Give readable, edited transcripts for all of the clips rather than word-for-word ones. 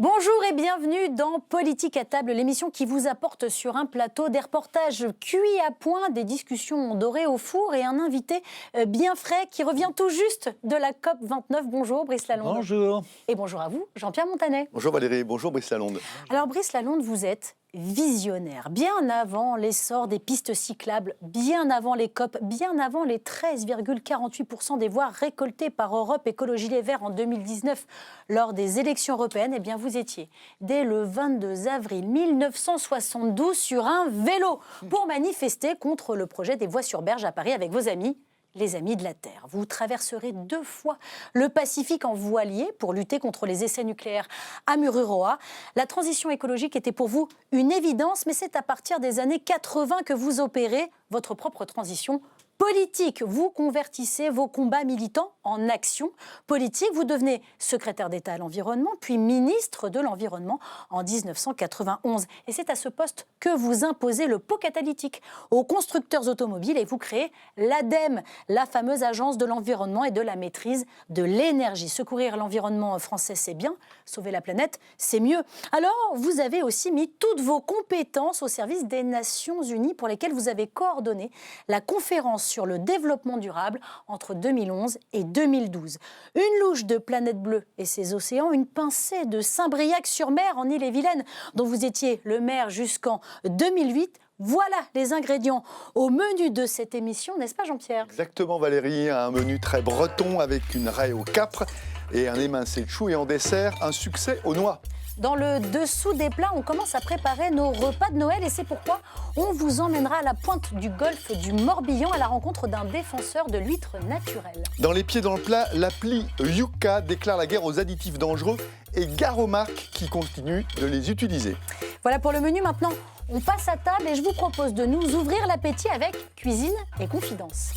Bonjour et bienvenue dans Politique à table, l'émission qui vous apporte sur un plateau des reportages cuits à point, des discussions dorées au four et un invité bien frais qui revient tout juste de la COP29. Bonjour Brice Lalonde. Bonjour. Et bonjour à vous, Jean-Pierre Montanet. Bonjour Valérie, bonjour Brice Lalonde. Alors Brice Lalonde, vous êtes visionnaire, bien avant l'essor des pistes cyclables, bien avant les COP, bien avant les 13,48% des voix récoltées par Europe Écologie Les Verts en 2019 lors des élections européennes. Eh bien, vous étiez dès le 22 avril 1972 sur un vélo pour manifester contre le projet des voies sur berge à Paris avec vos amis. Les Amis de la Terre. Vous traverserez 2 fois le Pacifique en voilier pour lutter contre les essais nucléaires à Mururoa. La transition écologique était pour vous une évidence, mais c'est à partir des années 80 que vous opérez votre propre transition politique. Vous convertissez vos combats militants en actions politiques. Vous devenez secrétaire d'État à l'environnement, puis ministre de l'Environnement en 1991. Et c'est à ce poste que vous imposez le pot catalytique aux constructeurs automobiles et vous créez l'ADEME, la fameuse agence de l'environnement et de la maîtrise de l'énergie. Secourir l'environnement français, c'est bien. Sauver la planète, c'est mieux. Alors, vous avez aussi mis toutes vos compétences au service des Nations Unies pour lesquelles vous avez coordonné la conférence sur le développement durable entre 2011 et 2012. Une louche de Planète Bleue et ses océans, une pincée de Saint-Briac-sur-Mer en Ille-et-Vilaine, dont vous étiez le maire jusqu'en 2008. Voilà les ingrédients au menu de cette émission, n'est-ce pas Jean-Pierre ? Exactement Valérie, un menu très breton avec une raie au capre et un émincé de chou et en dessert, un succès aux noix. Dans le dessous des plats, on commence à préparer nos repas de Noël et c'est pourquoi on vous emmènera à la pointe du golfe du Morbihan à la rencontre d'un défenseur de l'huître naturelle. Dans les pieds dans le plat, l'appli Yuka déclare la guerre aux additifs dangereux et gare aux marques qui continuent de les utiliser. Voilà pour le menu. Maintenant, on passe à table et je vous propose de nous ouvrir l'appétit avec cuisine et confidence.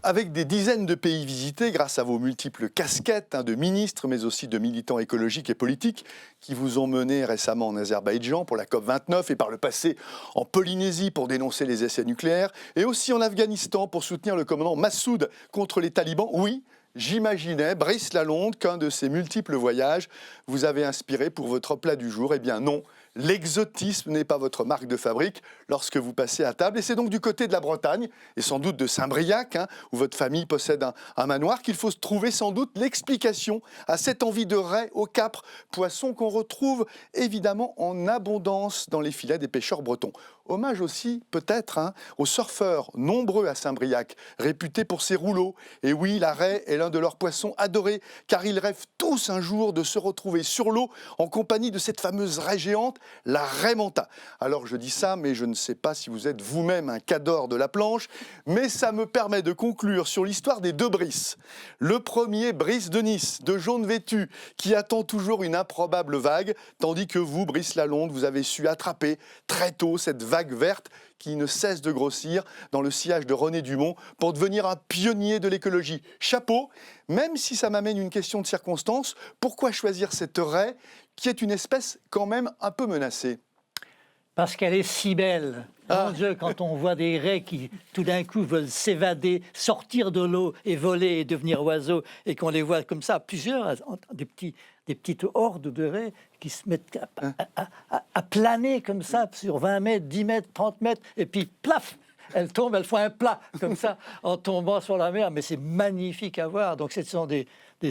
Avec des dizaines de pays visités grâce à vos multiples casquettes de ministres, mais aussi de militants écologiques et politiques qui vous ont mené récemment en Azerbaïdjan pour la COP29 et par le passé en Polynésie pour dénoncer les essais nucléaires et aussi en Afghanistan pour soutenir le commandant Massoud contre les talibans. Oui, j'imaginais, Brice Lalonde, qu'un de ces multiples voyages vous avait inspiré pour votre plat du jour. Eh bien non, l'exotisme n'est pas votre marque de fabrique lorsque vous passez à table. Et c'est donc du côté de la Bretagne, et sans doute de Saint-Briac, où votre famille possède un manoir, qu'il faut trouver sans doute l'explication à cette envie de raie au capre, poisson qu'on retrouve évidemment en abondance dans les filets des pêcheurs bretons. Hommage aussi, peut-être, aux surfeurs nombreux à Saint-Briac, réputés pour ses rouleaux. Et oui, la raie est l'un de leurs poissons adorés, car ils rêvent tous un jour de se retrouver sur l'eau en compagnie de cette fameuse raie géante, la raie manta. Alors je dis ça, mais je ne sais pas si vous êtes vous-même un cador de la planche, mais ça me permet de conclure sur l'histoire des 2 Brice. Le premier, Brice de Nice, de jaune vêtu, qui attend toujours une improbable vague, tandis que vous, Brice Lalonde, vous avez su attraper très tôt cette vague verte qui ne cesse de grossir dans le sillage de René Dumont pour devenir un pionnier de l'écologie. Chapeau, même si ça m'amène une question de circonstance, pourquoi choisir cette raie qui est une espèce quand même un peu menacée ? Parce qu'elle est si belle. Mon Dieu, quand on voit des raies qui, tout d'un coup, veulent s'évader, sortir de l'eau et voler et devenir oiseaux, et qu'on les voit comme ça, plusieurs, des petites hordes de raies qui se mettent à planer comme ça sur 20 mètres, 10 mètres, 30 mètres, et puis, plaf, elles tombent, elles font un plat comme ça en tombant sur la mer. Mais c'est magnifique à voir. Donc, ce sont des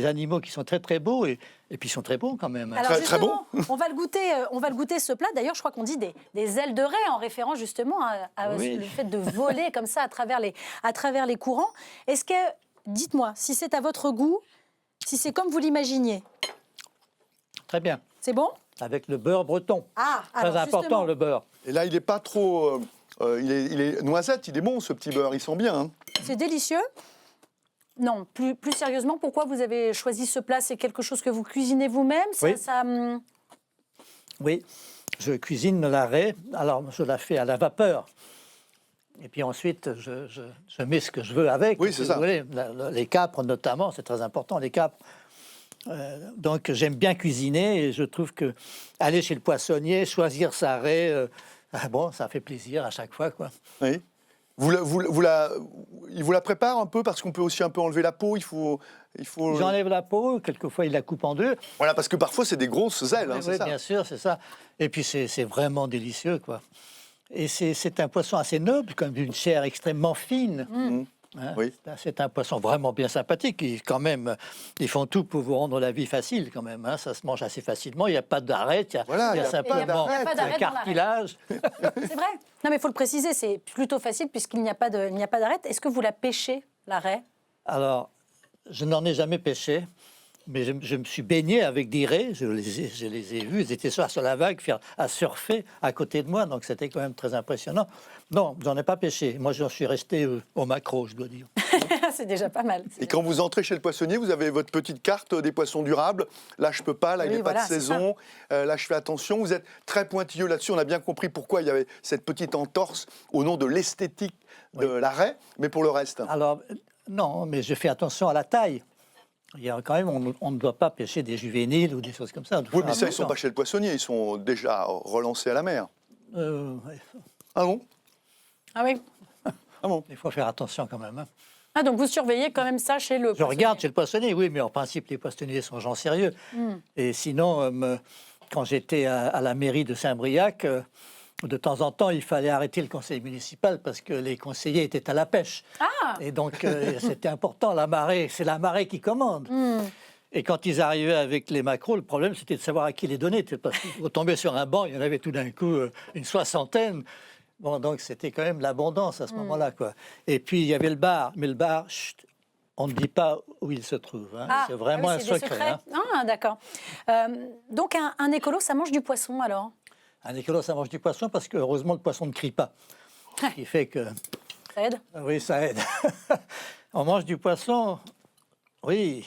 animaux qui sont très très beaux et puis ils sont très bons quand même. Alors très bon. On va le goûter ce plat. D'ailleurs, je crois qu'on dit des ailes de raie en référence justement à Oui. le fait de voler comme ça à travers les courants. Est-ce que, dites-moi, si c'est à votre goût, si c'est comme vous l'imaginiez, Très bien. c'est bon ? Avec le beurre breton. Ah, Très alors, important justement. le beurre. Et là, il n'est pas trop... il est noisette, il est bon ce petit beurre, il sent bien. C'est délicieux. Non, plus sérieusement, pourquoi vous avez choisi ce plat ? C'est quelque chose que vous cuisinez vous-même ? Oui. Ça, Oui, je cuisine la raie. Alors, je la fais à la vapeur. Et puis ensuite, je mets ce que je veux avec. Oui, c'est si ça. vous voulez. Les capres, notamment, c'est très important, les capres. Donc, j'aime bien cuisiner et je trouve que aller chez le poissonnier, choisir sa raie, ça fait plaisir à chaque fois, quoi. Oui. il vous la prépare un peu parce qu'on peut aussi un peu enlever la peau. Il faut... J'enlève la peau, quelquefois il la coupe en deux. Voilà, parce que parfois c'est des grosses ailes, hein, Oui, c'est ça. bien sûr, c'est ça. Et puis c'est vraiment délicieux, quoi. Et c'est un poisson assez noble, comme une chair extrêmement fine. Hein, Oui. c'est un poisson vraiment bien sympathique. Quand même, ils font tout pour vous rendre la vie facile, quand même. Hein. Ça se mange assez facilement. Il n'y a pas d'arête. Voilà, Il y a simplement il y a pas d'arête un cartilage. C'est vrai. Non, mais il faut le préciser, c'est plutôt facile puisqu'il n'y a pas d'arête. Est-ce que vous la pêchez, la raie? Alors, je n'en ai jamais pêché, mais je me suis baigné avec des raies. Je les ai vus. Ils étaient sur la vague, à surfer à côté de moi. Donc, c'était quand même très impressionnant. Non, j'en ai pas pêché. Moi, j'en suis resté au maquereau, je dois dire. C'est déjà pas mal. Et quand vous entrez chez le poissonnier, vous avez votre petite carte des poissons durables. Là, je peux pas. Là, il Oui, n'est pas voilà, de c'est saison. Là, je fais attention. Vous êtes très pointilleux là-dessus. On a bien compris pourquoi il y avait cette petite entorse au nom de l'esthétique de la raie. Mais pour le reste... Alors, non, mais je fais attention à la taille. Il y a quand même, on ne doit pas pêcher des juvéniles ou des choses comme ça. Oui, mais ça, ils ne sont pas chez le poissonnier. Ils sont déjà relancés à la mer. Ouais. Ah bon? Ah oui. Ah bon? Il faut faire attention quand même. Hein. Ah, donc vous surveillez quand même ça chez le Je poissonnier. regarde chez le poissonnier, oui, mais en principe, les poissonniers sont gens sérieux. Et sinon, quand j'étais à la mairie de Saint-Briac, de temps en temps, il fallait arrêter le conseil municipal parce que les conseillers étaient à la pêche. Ah. Et donc, c'était important. La marée, c'est la marée qui commande. Et quand ils arrivaient avec les maquereaux, le problème, c'était de savoir à qui les donner. Parce qu'on tombait sur un banc, il y en avait tout d'un coup une soixantaine. Bon, donc c'était quand même l'abondance à ce moment-là, quoi. Et puis, il y avait le bar. Mais le bar, chut, on ne dit pas où il se trouve. Hein. Ah, c'est vraiment ah oui, un c'est des secret. secrets. Hein. Ah, d'accord. Donc un écolo, ça mange du poisson alors? Un écolo, ça mange du poisson parce que, heureusement, le poisson ne crie pas. Ce qui fait que... Ça aide? Oui, ça aide. On mange du poisson, oui.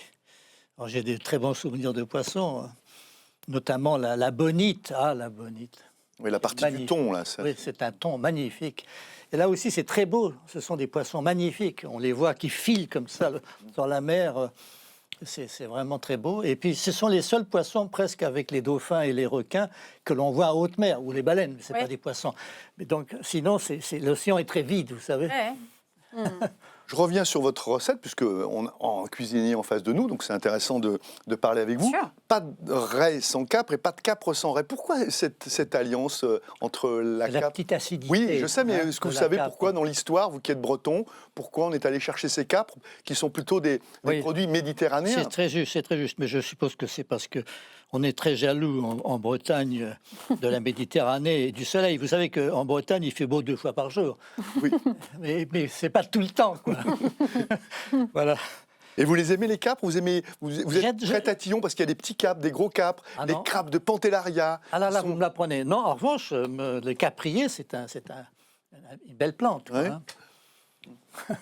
Alors, j'ai des très bons souvenirs de poisson, notamment la bonite. Ah, la bonite. Oui, la partie Magnifique. du thon, là. Ça... Oui, c'est un thon magnifique. Et là aussi, c'est très beau. Ce sont des poissons magnifiques. On les voit qui filent comme ça sur la mer. C'est vraiment très beau. Et puis, ce sont les seuls poissons, presque avec les dauphins et les requins, que l'on voit à haute mer, ou les baleines. Ce n'est pas des poissons. Mais donc, sinon, l'océan est très vide, vous savez. Ouais. Je reviens sur votre recette, puisque on a un cuisinier en face de nous, donc c'est intéressant de parler avec vous. Sûr. Pas de raie sans capre et pas de capre sans raie. Pourquoi cette alliance entre la La capre... petite acidité. Oui, je sais, mais hein, est-ce que de vous la savez capre. pourquoi, dans l'histoire, vous qui êtes breton, pourquoi on est allé chercher ces capres, qui sont plutôt des Oui. produits méditerranéens? C'est très juste, mais je suppose que c'est parce que on est très jaloux en Bretagne de la Méditerranée et du soleil. Vous savez qu'en Bretagne, il fait beau 2 fois par jour. Oui. Mais c'est pas tout le temps, quoi. Voilà. Et vous les aimez, les capres? Vous êtes très tatillon parce qu'il y a des petits capres, des gros capres, Ah des non. crabes de Pantellaria. Ah là, qui sont- vous me l'apprenez. Non, en revanche, le caprier, c'est une belle plante. quoi, Ouais. hein.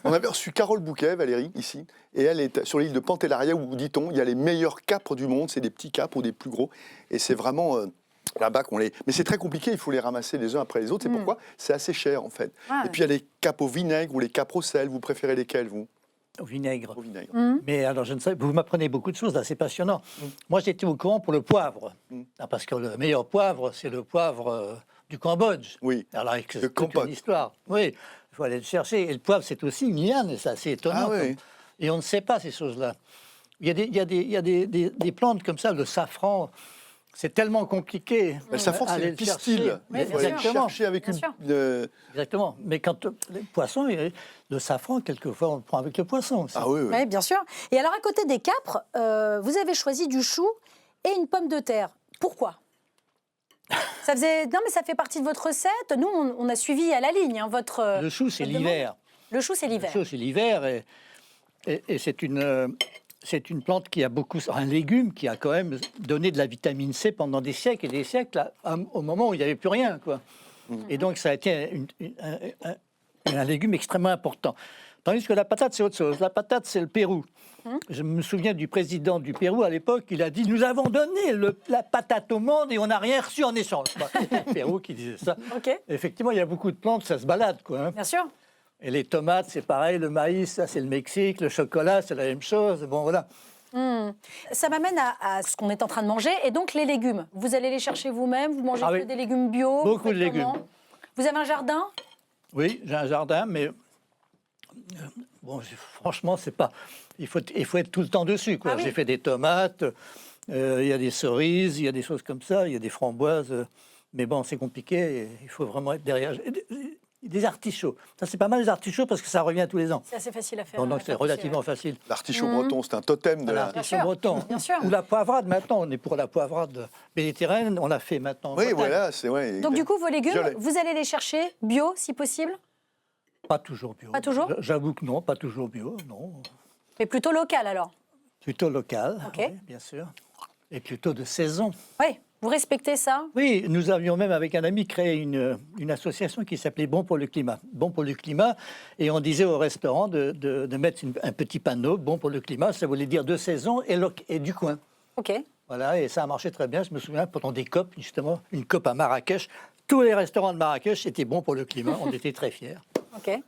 On avait reçu Carole Bouquet, Valérie, ici, et elle est sur l'île de Pantellaria où, dit-on, il y a les meilleurs capres du monde, c'est des petits capres ou des plus gros, et c'est vraiment là-bas qu'on les... Mais c'est très compliqué, il faut les ramasser les uns après les autres, c'est pourquoi c'est assez cher, en fait. Ah. Et puis il y a les capres au vinaigre ou les capres au sel, vous préférez lesquels, vous? Au vinaigre. Au vinaigre. Mais alors, je ne sais, vous m'apprenez beaucoup de choses, là, c'est passionnant. Moi, j'étais au courant pour le poivre, Ah, parce que le meilleur poivre, c'est le poivre du Cambodge. Oui, Alors, avec le toute Kampot. une histoire. Oui, il faut aller le chercher. Et le poivre, c'est aussi une liane, et c'est assez étonnant. Ah oui. Et on ne sait pas ces choses-là. Il y a des plantes comme ça, le safran, c'est tellement compliqué. Le safran, c'est Aller le le pistil. chercher. Oui, Il faut aller le Exactement. chercher avec Bien sûr. Exactement. Mais quand les poissons, le safran, quelquefois, on le prend avec le poisson aussi. Ah oui, oui. Oui, bien sûr. Et alors, à côté des capres, vous avez choisi du chou et une pomme de terre. Pourquoi? Ça faisait... Non, mais ça fait partie de votre recette. Nous, on a suivi à la ligne hein, votre... Le chou, c'est votre demande. l'hiver. Le chou, c'est l'hiver. Le chou, c'est l'hiver. Et c'est une plante qui a beaucoup, un légume qui a quand même donné de la vitamine C pendant des siècles et des siècles, au moment où il n'y avait plus rien, quoi. Et donc ça a été un légume extrêmement important. Tandis que la patate, c'est autre chose. La patate, c'est le Pérou. Je me souviens du président du Pérou à l'époque, il a dit « Nous avons donné la patate au monde et on n'a rien reçu en échange. » Le Pérou qui disait ça. OK. Effectivement, il y a beaucoup de plantes, ça se balade, quoi. Hein. Bien sûr. Et les tomates, c'est pareil, le maïs, ça c'est le Mexique, le chocolat, c'est la même chose. Bon, voilà. Ça m'amène à ce qu'on est en train de manger. Et donc, les légumes. Vous allez les chercher vous-même? Vous mangez Ah que oui. des légumes bio? Beaucoup Vous de faites légumes. comment? Vous avez un jardin? Oui, j'ai un jardin, mais Bon, franchement, c'est pas. Il faut être tout le temps dessus, quoi. Ah oui. J'ai fait des tomates, il y a des cerises, il y a des choses comme ça, il y a des framboises. Mais bon, c'est compliqué. Il faut vraiment être derrière. Des artichauts. Ça, c'est pas mal, les artichauts, parce que ça revient tous les ans. C'est assez facile à faire. Donc, c'est relativement facile. L'artichaut breton, c'est un totem de la... L'artichaut sûr, breton. bien sûr. Ou la poivrade, maintenant. On est pour la poivrade méditerranéenne. On l'a fait maintenant. en Oui, Bretagne. voilà, c'est... Ouais, Donc du coup, vos légumes, Violet. vous allez les chercher bio, si possible, Pas toujours bio. Pas toujours J'avoue que non, pas toujours bio, non. mais plutôt local alors. Plutôt local, Ok. oui, bien sûr. Et plutôt de saison. Oui, vous respectez ça. Oui, nous avions même avec un ami créé une association qui s'appelait Bon pour le climat. Bon pour le climat, et on disait au restaurant de mettre un petit panneau, Bon pour le climat, ça voulait dire de saison et du coin. Ok. Voilà, et ça a marché très bien. Je me souviens, pendant des COP, justement, une COP à Marrakech, tous les restaurants de Marrakech étaient bons pour le climat, on était très fiers. Ok.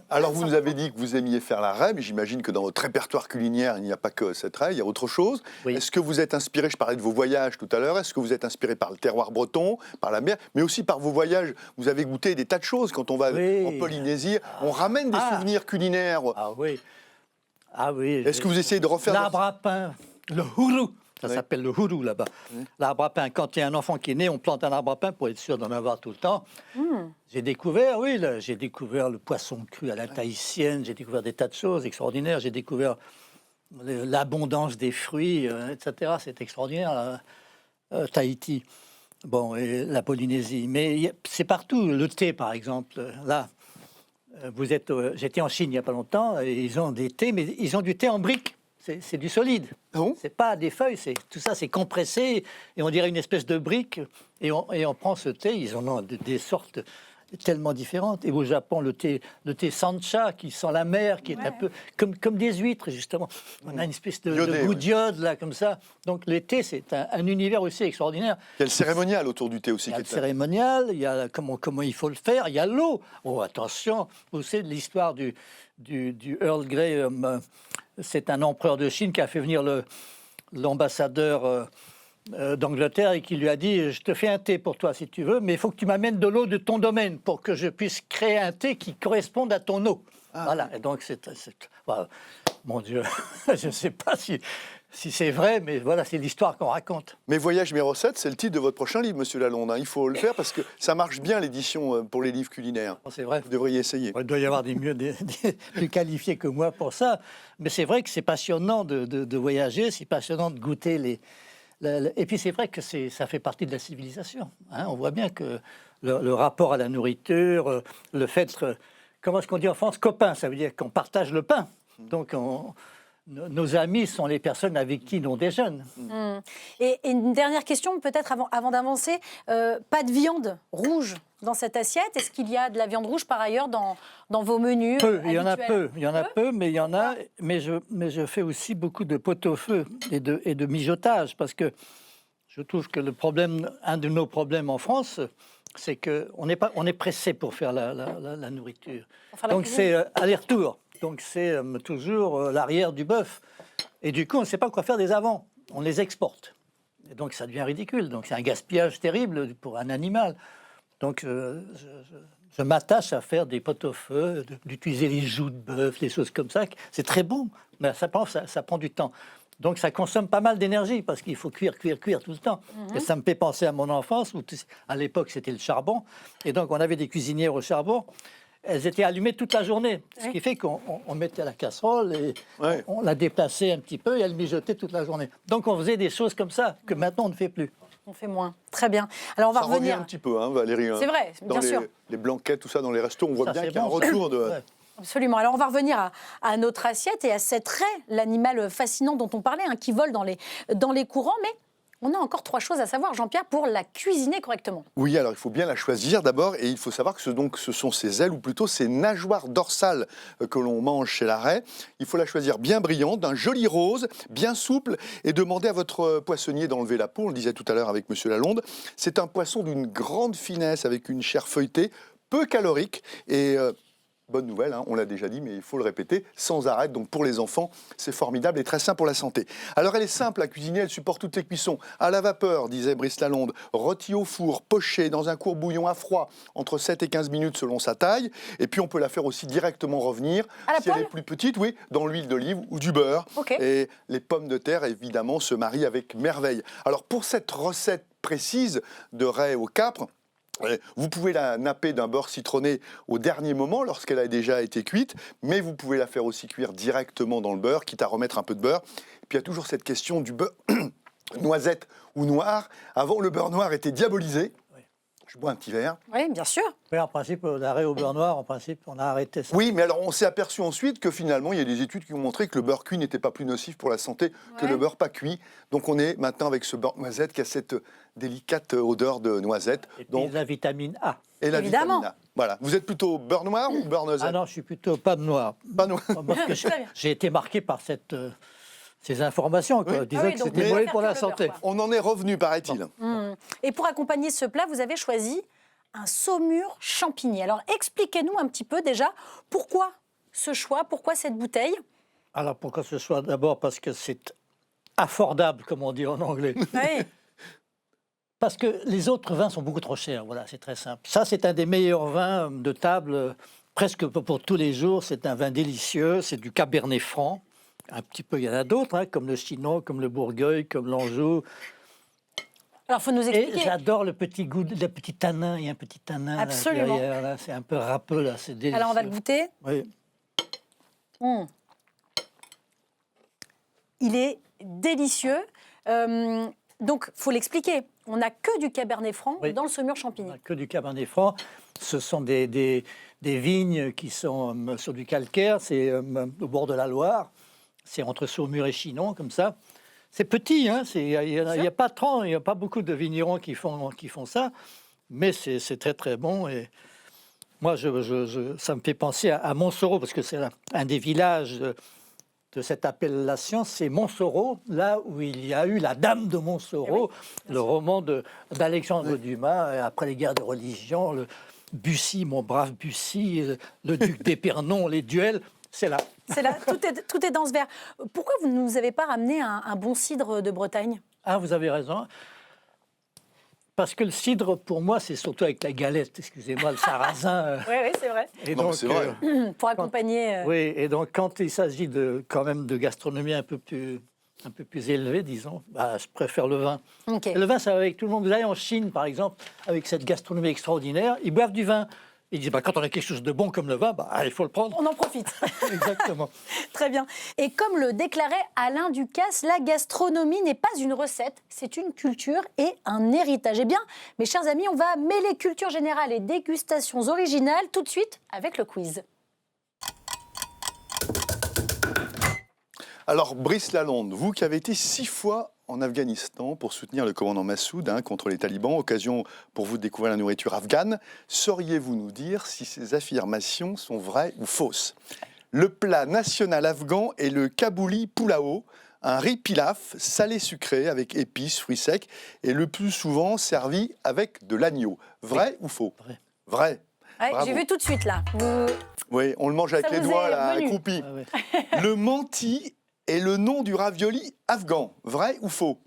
Alors, vous nous avez dit que vous aimiez faire la raie, mais j'imagine que dans votre répertoire culinaire, il n'y a pas que cette raie, il y a autre chose. Oui. Est-ce que vous êtes inspiré, je parlais de vos voyages tout à l'heure, est-ce que vous êtes inspiré par le terroir breton, par la mer, mais aussi par vos voyages? Vous avez goûté des tas de choses quand on va Oui. en Polynésie. On ramène des souvenirs culinaires. Ah oui, ah oui. Est-ce que vous essayez de refaire... L'arbre à pain, le hourou, ça Oui. s'appelle le hourou là-bas. L'arbre à pain, quand il y a un enfant qui est né, on plante un arbre à pain pour être sûr d'en avoir tout le temps. J'ai découvert, oui, j'ai découvert le poisson cru à la tahitienne, j'ai découvert des tas de choses extraordinaires, j'ai découvert l'abondance des fruits, etc. C'est extraordinaire, Tahiti. Bon, et la Polynésie. Mais c'est partout. Le thé, par exemple, là. J'étais en Chine il n'y a pas longtemps, et ils ont des thés, mais ils ont du thé en briques. C'est du solide. Ah bon? C'est pas des feuilles, tout ça, c'est compressé, et on dirait une espèce de brique. Et on prend ce thé, ils en ont des sortes tellement différentes. Et au Japon, le thé sancha, qui sent la mer, qui est un peu comme des huîtres, justement. On a une espèce de Iodé, goût oui. d'iode, là, comme ça. Donc le thé, c'est un univers aussi extraordinaire. Il y a le cérémonial autour du thé aussi. Il y a qui le est... cérémonial, il y a comment il faut le faire, il y a l'eau. Oh, attention, vous savez l'histoire du Earl Grey, c'est un empereur de Chine qui a fait venir l'ambassadeur d'Angleterre et qui lui a dit « Je te fais un thé pour toi si tu veux, mais il faut que tu m'amènes de l'eau de ton domaine pour que je puisse créer un thé qui corresponde à ton eau. Voilà, et donc voilà. Mon Dieu, je ne sais pas si c'est vrai, mais voilà, c'est l'histoire qu'on raconte. Mes voyages, mes recettes, c'est le titre de votre prochain livre, Monsieur Lalonde. Hein. Il faut le faire parce que ça marche bien, l'édition pour les livres culinaires. C'est vrai. Vous devriez essayer. Il doit y avoir des plus qualifiés que moi pour ça. Mais c'est vrai que c'est passionnant de voyager, c'est passionnant de goûter et puis c'est vrai que ça fait partie de la civilisation. Hein. On voit bien que le rapport à la nourriture, le fait, comment est-ce qu'on dit en France, copain, ça veut dire qu'on partage le pain. Donc nos amis sont les personnes avec qui l'on déjeune. Et une dernière question, peut-être avant d'avancer. Pas de viande rouge dans cette assiette. Est-ce qu'il y a de la viande rouge par ailleurs dans vos menus Il y en a habituels? peu, il y en a peu, mais il y en a. Mais je fais aussi beaucoup de pot-au-feu et de mijotage, parce que je trouve que un de nos problèmes en France, c'est qu'on est pressé pour faire la nourriture. Pour faire la Donc cuisine. c'est aller-retour. Donc c'est toujours l'arrière du bœuf. Et du coup, on ne sait pas quoi faire des avants. On les exporte. Et donc ça devient ridicule. Donc c'est un gaspillage terrible pour un animal. Donc je m'attache à faire des pot-au-feu, d'utiliser les joues de bœuf, des choses comme ça. C'est très bon, mais ça prend du temps. Donc ça consomme pas mal d'énergie parce qu'il faut cuire tout le temps. Et ça me fait penser à mon enfance où à l'époque c'était le charbon. Et donc on avait des cuisinières au charbon. Elles étaient allumées toute la journée, ce qui fait qu'on mettait la casserole et on la déplaçait un petit peu et elle mijotait toute la journée. Donc on faisait des choses comme ça que maintenant on ne fait plus. On fait moins. Très bien. Alors on va Ça revient revenir. un petit peu, hein, Valérie. C'est vrai, dans bien sûr. Les blanquettes, tout ça, dans les restos, on voit Ça, bien c'est qu'il y a un bon, retour de... Ouais. Absolument. Alors, on va revenir à notre assiette et à cette raie, l'animal fascinant dont on parlait, qui vole dans les courants. Mais on a encore 3 choses à savoir, Jean-Pierre, pour la cuisiner correctement. Oui, alors il faut bien la choisir d'abord, et il faut savoir que ce sont ses ailes, ou plutôt ses nageoires dorsales que l'on mange chez la raie. Il faut la choisir bien brillante, d'un joli rose, bien souple, et demander à votre poissonnier d'enlever la peau. On le disait tout à l'heure avec Monsieur Lalonde. C'est un poisson d'une grande finesse, avec une chair feuilletée, peu calorique, et bonne nouvelle, hein, on l'a déjà dit, mais il faut le répéter, sans arrêt. Donc pour les enfants, c'est formidable et très sain pour la santé. Alors elle est simple à cuisiner, elle supporte toutes les cuissons. À la vapeur, disait Brice Lalonde, rôti au four, poché dans un courbouillon à froid, entre 7 et 15 minutes selon sa taille. Et puis on peut la faire aussi directement revenir, À la si elle poêle est plus petite, oui, dans l'huile d'olive ou du beurre. Ok. Et les pommes de terre, évidemment, se marient avec merveille. Alors pour cette recette précise de raie au capre, vous pouvez la napper d'un beurre citronné au dernier moment lorsqu'elle a déjà été cuite, mais vous pouvez la faire aussi cuire directement dans le beurre, quitte à remettre un peu de beurre. Et puis il y a toujours cette question du beurre noisette ou noir. Avant, le beurre noir était diabolisé. Je bois un petit verre. Oui, bien sûr. Oui, en principe, l'arrêt au beurre noir, en principe, on a arrêté ça. Oui, mais alors on s'est aperçu ensuite que finalement, il y a des études qui ont montré que le beurre cuit n'était pas plus nocif pour la santé que le beurre pas cuit. Donc on est maintenant avec ce beurre noisette qui a cette délicate odeur de noisette. Et puis Donc, la vitamine A. et la Évidemment. vitamine A. Voilà. Vous êtes plutôt beurre noir ou beurre noisette? Ah non, je suis plutôt pas de noir. Pas noir. Parce que Très bien. j'ai été marqué par ces informations, quoi, Oui. disant Ah oui, que donc c'était vous mauvais préférez pour la faire que le santé. beurre, quoi. On en est revenu, paraît-il. Et pour accompagner ce plat, vous avez choisi un saumur champigny. Alors expliquez-nous un petit peu déjà pourquoi ce choix, pourquoi cette bouteille. Alors pourquoi ce soit? D'abord parce que c'est affordable, comme on dit en anglais. Oui. Parce que les autres vins sont beaucoup trop chers, voilà, c'est très simple. Ça, c'est un des meilleurs vins de table, presque pour tous les jours. C'est un vin délicieux, c'est du Cabernet Franc. Un petit peu, il y en a d'autres, hein, comme le Chinon, comme le Bourgueil, comme l'Anjou. Alors il faut nous Et expliquer. j'adore le petit goût, le petit tanin. Il y a un petit tanin là, Absolument. derrière, là, c'est un peu râpeux, là, c'est délicieux. Alors on va le goûter. Oui. Il est délicieux. Donc faut l'expliquer. On n'a que du Cabernet Franc Oui. dans le saumur On champigny. n'a que du Cabernet Franc. Ce sont des vignes qui sont sur du calcaire, c'est au bord de la Loire. C'est entre Saumur et Chinon, comme ça. C'est petit, hein, il n'y a pas tant, il n'y a pas beaucoup de vignerons qui font ça, mais c'est très très bon. Et moi, ça me fait penser à Montsoreau, parce que c'est un des villages de cette appellation, c'est Montsoreau, là où il y a eu La Dame de Montsoreau, le roman d'Alexandre Dumas, après les guerres de religion, le Bussy, mon brave Bussy, le duc d'Épernon, les duels, c'est là. C'est là, tout est dans ce verre. Pourquoi vous ne nous avez pas ramené un bon cidre de Bretagne? Ah, vous avez raison. Parce que le cidre, pour moi, c'est surtout avec la galette, excusez-moi, le sarrasin. Oui, c'est vrai. Et Non, mais c'est vrai. Pour accompagner. Oui, et donc quand il s'agit quand même de gastronomie un peu plus élevée, disons, bah, je préfère le vin. Ok. Et le vin, ça va avec tout le monde. Vous allez en Chine, par exemple, avec cette gastronomie extraordinaire, ils boivent du vin. Ils disent, bah, quand on a quelque chose de bon comme le vin, bah, il faut le prendre. On en profite. Exactement. Très bien. Et comme le déclarait Alain Ducasse, la gastronomie n'est pas une recette, c'est une culture et un héritage. Eh bien, mes chers amis, on va mêler culture générale et dégustations originales tout de suite avec le quiz. Alors, Brice Lalonde, vous qui avez été 6 fois en Afghanistan pour soutenir le commandant Massoud contre les talibans, occasion pour vous de découvrir la nourriture afghane, sauriez-vous nous dire si ces affirmations sont vraies ou fausses? Le plat national afghan est le kabouli pulao, un riz pilaf salé-sucré avec épices, fruits secs, et le plus souvent servi avec de l'agneau. Vrai ou faux? Vrai. Vrai. Ouais, Bravo. j'ai vu tout de suite là. Oui, on le mange avec Ça les vous doigts, est là, venu. accroupi. Ah ouais. Le menti est le nom du ravioli afghan. Vrai ou faux?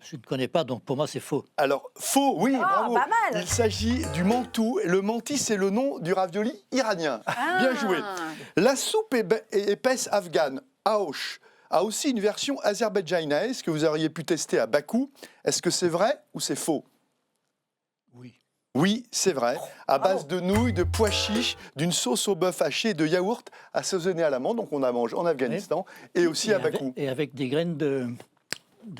Je ne connais pas, donc pour moi, c'est faux. Alors, faux, oui, bravo. pas mal. Il s'agit du mantou. Le menti, c'est le nom du ravioli iranien. Bien joué. La soupe épaisse afghane, aosh, a aussi une version azerbaïdjanaise que vous auriez pu tester à Bakou. Est-ce que c'est vrai ou c'est faux? Oui. Oui, c'est vrai. À base de nouilles, de pois chiches, d'une sauce au bœuf haché, de yaourt assaisonné à l'amande. Donc on a mangé en Afghanistan et aussi à Bakou. Et avec des graines de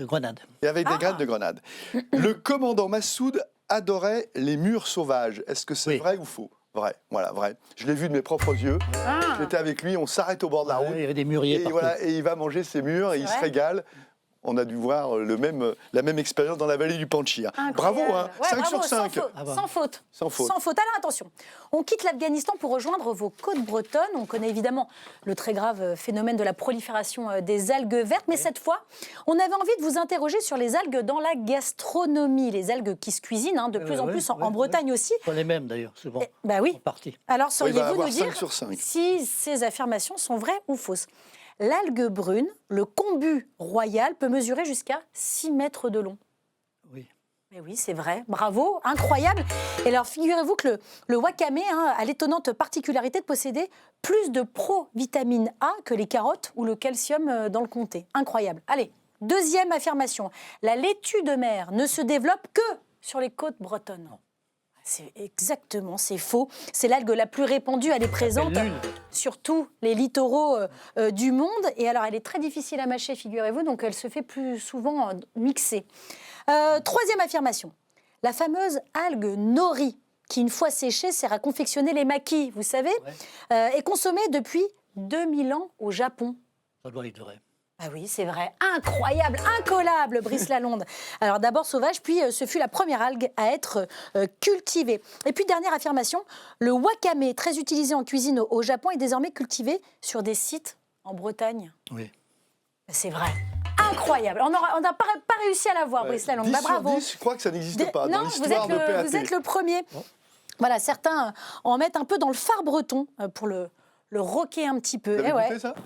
grenade. Et avec des graines de grenade. Le commandant Massoud adorait les murs sauvages. Est-ce que c'est Oui. vrai ou faux? Vrai, voilà, vrai. Je l'ai vu de mes propres yeux. J'étais avec lui, on s'arrête au bord de la route. Il y avait des muriers Et partout. voilà, et il va manger ses murs et il se vrai régale. On a dû voir la même expérience dans la vallée du Panchir. Bravo, hein, Ouais, 5 bravo, sur 5. Sans faute. Sans faute. Sans faute. Alors attention, on quitte l'Afghanistan pour rejoindre vos côtes bretonnes. On connaît évidemment le très grave phénomène de la prolifération des algues vertes, mais cette fois, on avait envie de vous interroger sur les algues dans la gastronomie, les algues qui se cuisinent de plus en plus en Bretagne aussi. Ce sont les mêmes d'ailleurs, souvent. Bah oui. En partie. Alors sauriez-vous nous 5 dire sur 5. si ces affirmations sont vraies ou fausses? L'algue brune, le kombu royal, peut mesurer jusqu'à 6 mètres de long. Oui. Mais oui, c'est vrai. Bravo, incroyable. Et alors, figurez-vous que le wakame a l'étonnante particularité de posséder plus de provitamine A que les carottes ou le calcium dans le comté. Incroyable. Allez, deuxième affirmation. La laitue de mer ne se développe que sur les côtes bretonnes. C'est faux. C'est l'algue la plus répandue. Elle est présente sur tous les littoraux du monde. Et alors, elle est très difficile à mâcher, figurez-vous, donc elle se fait plus souvent mixer. Troisième affirmation. La fameuse algue nori, qui, une fois séchée, sert à confectionner les makis, vous savez, est consommée depuis 2000 ans au Japon. Ça doit être vrai. Ah oui, c'est vrai. Incroyable, incollable, Brice Lalonde. Alors d'abord sauvage, puis ce fut la première algue à être cultivée. Et puis dernière affirmation, le wakame, très utilisé en cuisine au Japon, est désormais cultivé sur des sites en Bretagne. Oui. C'est vrai. Incroyable. On n'a pas réussi à l'avoir, Brice Lalonde. 10 Bah, sur bravo. 10, je crois que ça n'existe pas dans Non, l'histoire de PAT. vous êtes le premier. Voilà, certains en mettent un peu dans le phare breton pour le rocker un petit peu. Vous avez goûté ça?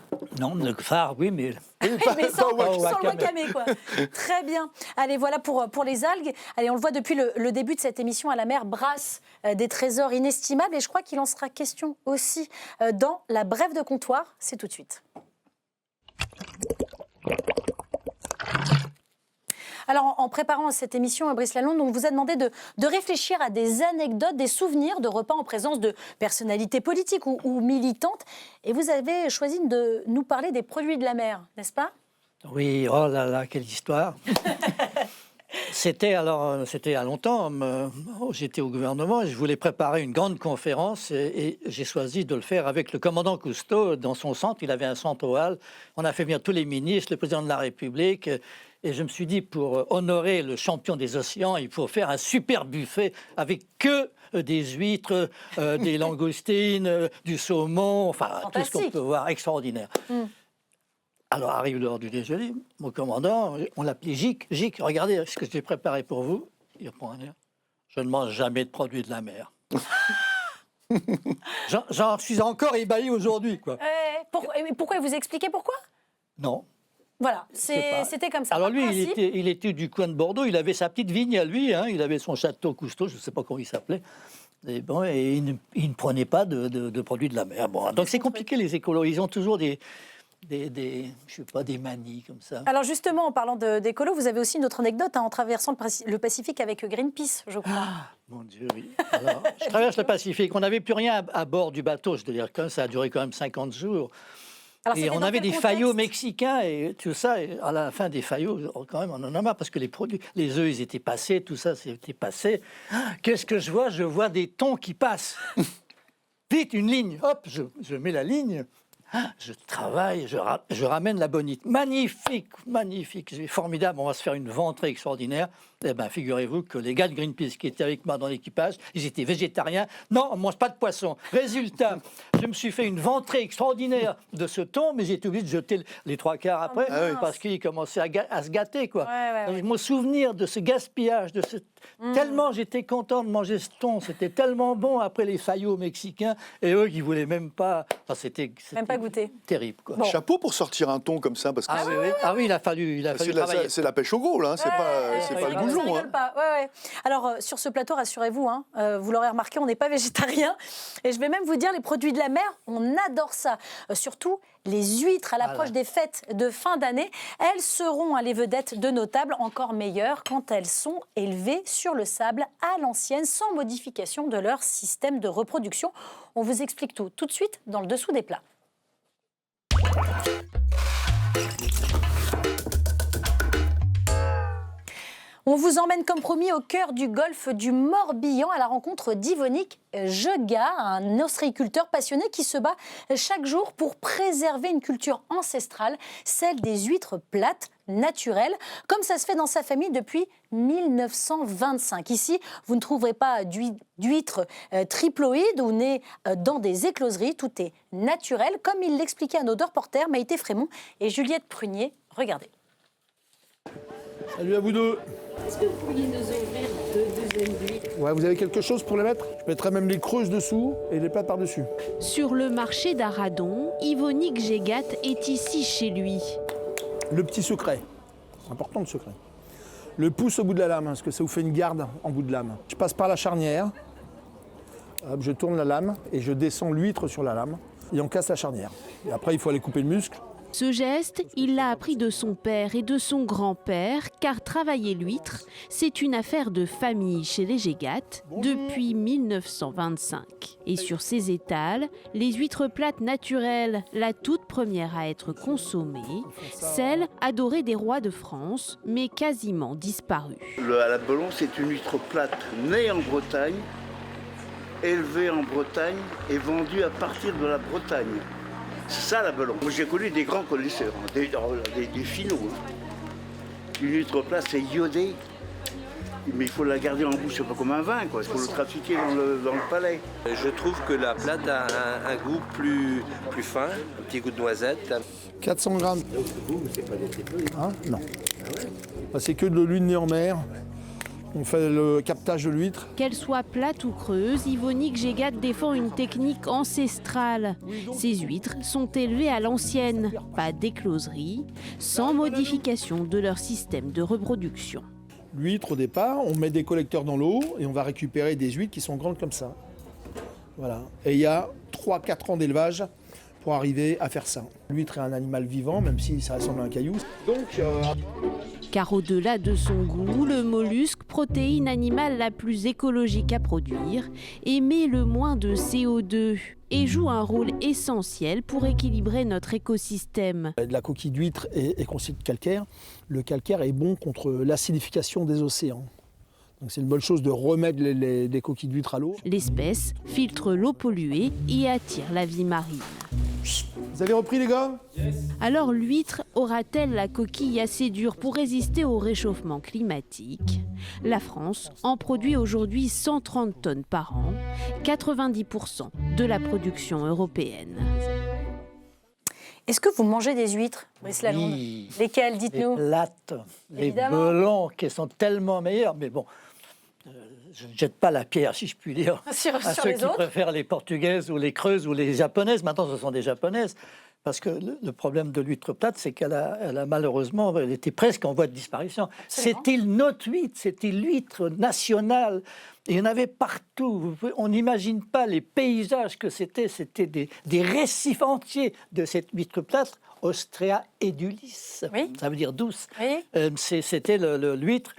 Non, le phare, oui, mais... Mais sans le wakame. wakame, quoi. Très bien. Allez, voilà pour les algues. Allez, on le voit depuis le début de cette émission, à la mer brasse des trésors inestimables. Et je crois qu'il en sera question aussi dans la brève de comptoir. C'est tout de suite. Alors, en préparant cette émission, Brice Lalonde, on vous a demandé de réfléchir à des anecdotes, des souvenirs de repas en présence de personnalités politiques ou militantes. Et vous avez choisi de nous parler des produits de la mer, n'est-ce pas? Oui, oh là là, quelle histoire. C'était il y a longtemps, j'étais au gouvernement et je voulais préparer une grande conférence et j'ai choisi de le faire avec le commandant Cousteau dans son centre. Il avait un centre au Halles. On a fait venir tous les ministres, le président de la République. Et je me suis dit, pour honorer le champion des océans, il faut faire un super buffet avec que des huîtres, des langoustines, du saumon, enfin tout ce qu'on peut voir, extraordinaire. Alors arrive l'heure du déjeuner, mon commandant, on l'appelait Gic. Gic, regardez ce que j'ai préparé pour vous. Il reprend un air. Je ne mange jamais de produits de la mer. J'en suis encore ébahi aujourd'hui, quoi. Pourquoi vous expliquez pourquoi? Non. Voilà, c'était comme ça. Alors lui, il était du coin de Bordeaux, il avait sa petite vigne à lui, hein, il avait son château Cousteau, je ne sais pas comment il s'appelait. Et bon, il ne prenait pas de produits de la mer. Bon, donc c'est compliqué, les écolos, ils ont toujours des manies comme ça. Alors justement, en parlant d'écolo, vous avez aussi une autre anecdote en traversant le Pacifique avec Greenpeace, je crois. Mon Dieu, oui. Alors, je traverse le Pacifique, on n'avait plus rien à bord du bateau, je veux dire, ça a duré quand même 50 jours. Alors, et on avait des faillots mexicains et tout ça. Et à la fin des faillots, quand même, on en a marre parce que les produits, les œufs, ils étaient passés, tout ça, c'était passé. Qu'est-ce que je vois? Je vois des thons qui passent. Vite, une ligne. Hop, je mets la ligne. Je travaille, je ramène la bonite. Magnifique, magnifique, c'est formidable. On va se faire une ventrée extraordinaire. Eh bien, figurez-vous que les gars de Greenpeace qui étaient avec moi dans l'équipage, ils étaient végétariens. Non, on ne mange pas de poisson. Résultat, je me suis fait une ventrée extraordinaire de ce thon, mais j'ai été obligé de jeter les 3/4 après parce qu'il commençait à se gâter, quoi. Donc, mon souvenir de ce gaspillage, tellement j'étais content de manger ce thon, c'était tellement bon après les faillots mexicains, et eux qui ne voulaient même pas. Enfin, c'était même pas goûter. Terrible, quoi. Bon. Chapeau pour sortir un thon comme ça, parce que oui, il a fallu travailler. C'est la pêche au gros, là, c'est pas le goujon. Alors, sur ce plateau, rassurez-vous, vous l'aurez remarqué, on n'est pas végétarien. Et je vais même vous dire, les produits de la mer, on adore ça. Surtout les huîtres à l'approche des fêtes de fin d'année. Elles seront les vedettes de nos tables, encore meilleures quand elles sont élevées sur le sable à l'ancienne, sans modification de leur système de reproduction. On vous explique tout de suite dans le dessous des plats. On vous emmène comme promis au cœur du golfe du Morbihan à la rencontre d'Yvonique Jegat, un ostréiculteur passionné qui se bat chaque jour pour préserver une culture ancestrale, celle des huîtres plates naturelles, comme ça se fait dans sa famille depuis 1925. Ici, vous ne trouverez pas d'huîtres triploïdes ou nées dans des écloseries, tout est naturel, comme il l'expliquait à nos deux reporters Maïté Frémont et Juliette Prunier. Regardez. Salut à vous deux. Est-ce que vous pourriez nous ouvrir deux douzaines d'huîtres? Ouais, vous avez quelque chose pour les mettre? Je mettrai même les creuses dessous et les plats par-dessus. Sur le marché d'Aradon, Yvonique Jegat est ici chez lui. Le petit secret, c'est important le secret. Le pouce au bout de la lame, parce que ça vous fait une garde en bout de lame. Je passe par la charnière, hop, je tourne la lame et je descends l'huître sur la lame et on casse la charnière. Et après, il faut aller couper le muscle. Ce geste, il l'a appris de son père et de son grand-père, car travailler l'huître, c'est une affaire de famille chez les Jegat depuis 1925. Et sur ces étals, les huîtres plates naturelles, la toute première à être consommée, celle adorée des rois de France, mais quasiment disparue. À la Belon, c'est une huître plate née en Bretagne, élevée en Bretagne et vendue à partir de la Bretagne. C'est ça la Belon. Moi j'ai connu des grands connaisseurs, des finaux. Une huître plate, c'est iodé. Mais il faut la garder en bouche, c'est pas comme un vin, quoi. Il faut le trafiquer dans le palais. Je trouve que la plate a un goût plus fin, un petit goût de noisette. 400 grammes. Donc vous, c'est pas des triples. Hein? Non. C'est que de l'huile née en mer. On fait le captage de l'huître. Qu'elle soit plate ou creuse, Yvonique Jegat défend une technique ancestrale. Ces huîtres sont élevées à l'ancienne, pas d'écloserie, sans modification de leur système de reproduction. L'huître, au départ, on met des collecteurs dans l'eau et on va récupérer des huîtres qui sont grandes comme ça. Voilà. Et il y a 3-4 ans d'élevage pour arriver à faire ça. L'huître est un animal vivant, même si ça ressemble à un caillou. Donc, Car au-delà de son goût, le mollusque, protéine animale la plus écologique à produire, émet le moins de CO2 et joue un rôle essentiel pour équilibrer notre écosystème. la coquille d'huître est constituée de calcaire. Le calcaire est bon contre l'acidification des océans. Donc c'est une bonne chose de remettre les coquilles d'huître à l'eau. L'espèce filtre l'eau polluée et attire la vie marine. Vous avez repris les gars? Alors l'huître aura-t-elle la coquille assez dure pour résister au réchauffement climatique? La France en produit aujourd'hui 130 tonnes par an, 90% de la production européenne. Est-ce que vous mangez des huîtres, Brice Lalonde? Oui. Lesquelles, Les dites-nous? plates, les Évidemment. belons qui sont tellement meilleurs. Mais bon, je ne jette pas la pierre, si je puis dire, Sur à sur ceux les qui autres? préfèrent les portugaises ou les creuses ou les japonaises. Maintenant, ce sont des japonaises. Parce que le problème de l'huître plate, c'est qu'elle a malheureusement, elle était presque en voie de disparition. Absolument. C'était notre huître, c'était l'huître nationale. Et il y en avait partout. On n'imagine pas les paysages que c'était. C'était des récifs entiers de cette huître plate, Ostrea edulis. Oui. Ça veut dire douce. Oui. C'était l'huître.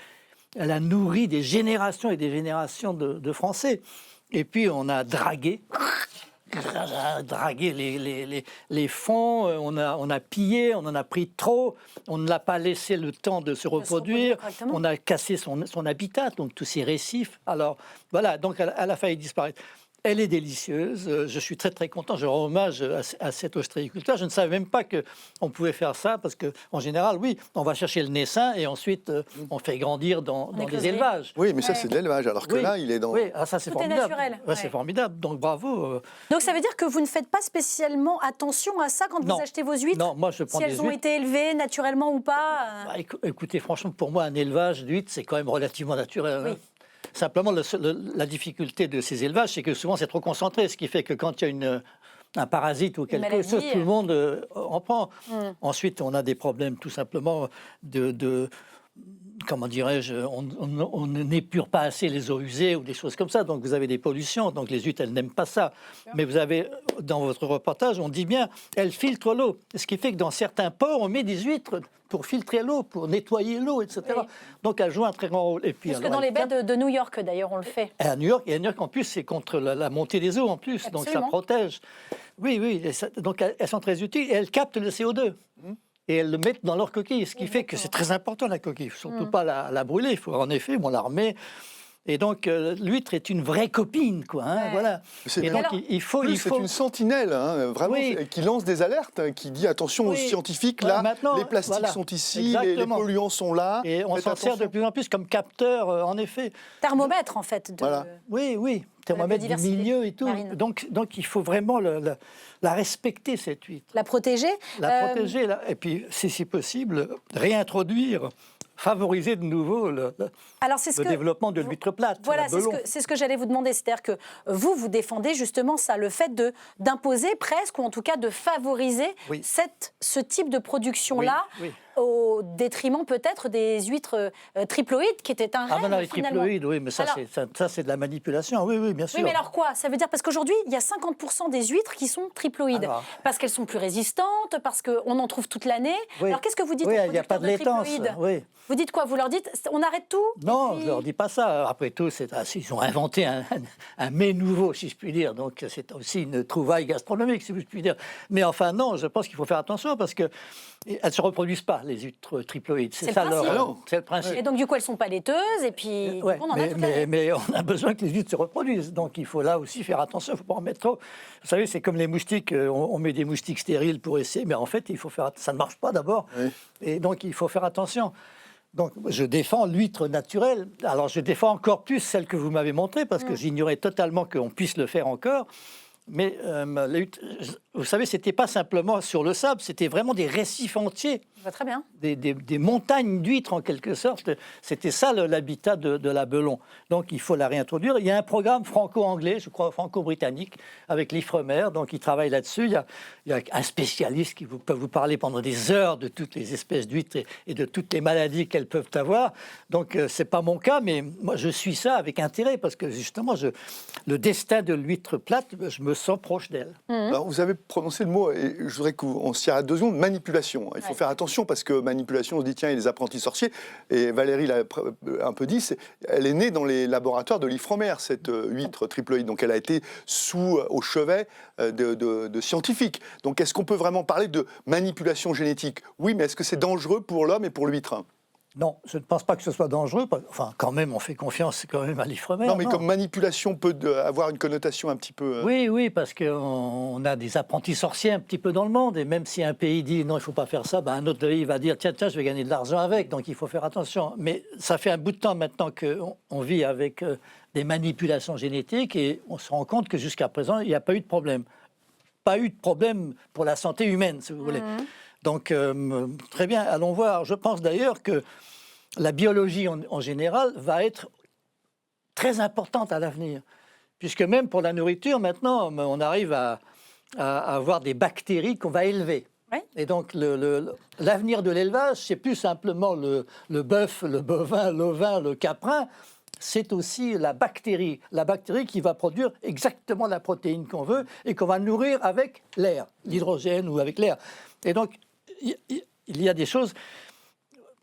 Elle a nourri des générations et des générations de Français. Et puis, on a dragué les fonds, on a pillé, on en a pris trop, on ne l'a pas laissé le temps de se reproduire, correctement. on a cassé son habitat, donc tous ces récifs. Alors voilà, donc elle a failli disparaître. Elle est délicieuse, je suis très très content, je rends hommage à cet ostréiculteur. Je ne savais même pas qu'on pouvait faire ça, parce qu'en général, oui, on va chercher le naissin et ensuite on fait grandir dans les écloserie. élevages. Oui, mais ça, Ouais. c'est de l'élevage, alors que Oui. là, il est dans... Oui, ça c'est Tout est formidable. naturel, Ouais, ouais. C'est formidable, donc bravo. Donc ça veut dire que vous ne faites pas spécialement attention à ça quand Non. vous achetez vos huîtres? Non, moi je prends Si des elles ont huîtres. été élevées naturellement ou pas Bah, écoutez, franchement, pour moi, un élevage d'huîtres, c'est quand même relativement naturel. Oui. Hein. Simplement, la difficulté de ces élevages, c'est que souvent, c'est trop concentré, ce qui fait que quand il y a un parasite ou quelque maladie, chose, tout le monde en prend. Mm. Ensuite, on a des problèmes tout simplement comment dirais-je, on n'épure pas assez les eaux usées ou des choses comme ça, donc vous avez des pollutions, donc les huîtres, elles n'aiment pas ça. Mais vous avez, dans votre reportage, on dit bien, elles filtrent l'eau, ce qui fait que dans certains ports, on met des huîtres pour filtrer l'eau, pour nettoyer l'eau, etc. Oui. Donc elles jouent un très grand rôle. Et puis, Jusque alors, dans les elles baies captent- de New York, d'ailleurs, on le fait. et à New York, en plus, c'est contre la montée des eaux, en plus, donc ça Absolument. protège. Oui, oui, donc elles sont très utiles et elles captent le CO2. et elles le mettent dans leur coquille, ce qui fait que c'est très important la coquille. Il ne faut surtout pas la brûler, il faut en effet, on la remet. Et donc l'huître est une vraie copine, quoi. Hein, voilà. Et donc il faut. C'est une sentinelle, hein, vraiment, qui lance des alertes, qui dit attention aux scientifiques. Là, maintenant, les plastiques sont ici, les polluants sont là. Et on s'en sert de plus en plus comme capteur, en effet. Thermomètre, en fait. Voilà. Oui. Thermomètre du milieu et tout. Donc il faut vraiment la respecter, cette huître. La protéger. Protéger, et puis, si possible, réintroduire. Favoriser de nouveau le développement de l'huître plate. Voilà, c'est ce que j'allais vous demander. C'est-à-dire que vous défendez justement ça, le fait d'imposer presque, ou en tout cas de favoriser ce type de production-là, au détriment peut-être des huîtres triploïdes, qui étaient un rêve, non, les finalement. triploïdes, oui, mais ça c'est de la manipulation, oui, bien sûr. Oui, mais alors quoi? Ça veut dire, parce qu'aujourd'hui, il y a 50% des huîtres qui sont triploïdes, parce qu'elles sont plus résistantes, parce qu'on en trouve toute l'année. Alors qu'est-ce que vous dites aux il n'y a pas de laitance. Vous dites quoi? Vous leur dites, on arrête tout? Non, je ne leur dis pas ça. Après tout, ils ont inventé un mets nouveau, si je puis dire. Donc c'est aussi une trouvaille gastronomique, si je puis dire. Mais enfin, non, je pense qu'il faut faire attention, parce qu'elles ne se reproduisent pas, les huîtres triploïdes. C'est ça c'est le principe. Et donc, du coup, elles ne sont pas laiteuses, et puis, on en a toute l'année. Mais on a besoin que les huîtres se reproduisent. Donc, il faut là aussi faire attention, il ne faut pas en mettre trop. Vous savez, c'est comme les moustiques, on met des moustiques stériles pour essayer, mais en fait, ça ne marche pas d'abord. Et donc, il faut faire attention. Donc, je défends l'huître naturelle. Alors, je défends encore plus celle que vous m'avez montrée, parce que j'ignorais totalement qu'on puisse le faire encore. Mais vous savez, ce n'était pas simplement sur le sable, c'était vraiment des récifs entiers. Très bien. Des montagnes d'huîtres, en quelque sorte. C'était ça l'habitat de la Belon. Donc il faut la réintroduire. Il y a un programme franco-anglais, je crois franco-britannique, avec l'Ifremer. Donc il travaille là-dessus. Il y a un spécialiste qui peut vous parler pendant des heures de toutes les espèces d'huîtres et de toutes les maladies qu'elles peuvent avoir. Donc ce n'est pas mon cas, mais moi je suis ça avec intérêt, parce que justement, le destin de l'huître plate, je me sens proche d'elle. Alors, vous avez prononcé le mot, et je voudrais qu'on s'y arrête 2 secondes, manipulation. Il faut faire attention, parce que manipulation, on se dit, tiens, il y a les apprentis sorciers. Et Valérie l'a un peu dit, elle est née dans les laboratoires de l'Ifremer, cette huître triploïde. Donc elle a été au chevet de scientifiques. Donc est-ce qu'on peut vraiment parler de manipulation génétique? Oui, mais est-ce que c'est dangereux pour l'homme et pour l'huître? Non, je ne pense pas que ce soit dangereux. Enfin, quand même, on fait confiance quand même à l'Ifremer. Non, mais comme manipulation peut avoir une connotation un petit peu... Oui, parce qu'on a des apprentis sorciers un petit peu dans le monde. Et même si un pays dit non, il ne faut pas faire ça, un autre pays va dire tiens, je vais gagner de l'argent avec. Donc il faut faire attention. Mais ça fait un bout de temps maintenant qu'on vit avec des manipulations génétiques, et on se rend compte que jusqu'à présent, il n'y a pas eu de problème. Pas eu de problème pour la santé humaine, si vous voulez. Donc, très bien, allons voir. Je pense d'ailleurs que la biologie en général va être très importante à l'avenir. Puisque même pour la nourriture, maintenant, on arrive à avoir des bactéries qu'on va élever. Et donc, l'avenir de l'élevage, c'est plus simplement le bœuf, le bovin, l'ovin, le caprin. C'est aussi la bactérie qui va produire exactement la protéine qu'on veut et qu'on va nourrir avec l'air, l'hydrogène ou avec l'air. Et donc, il y a des choses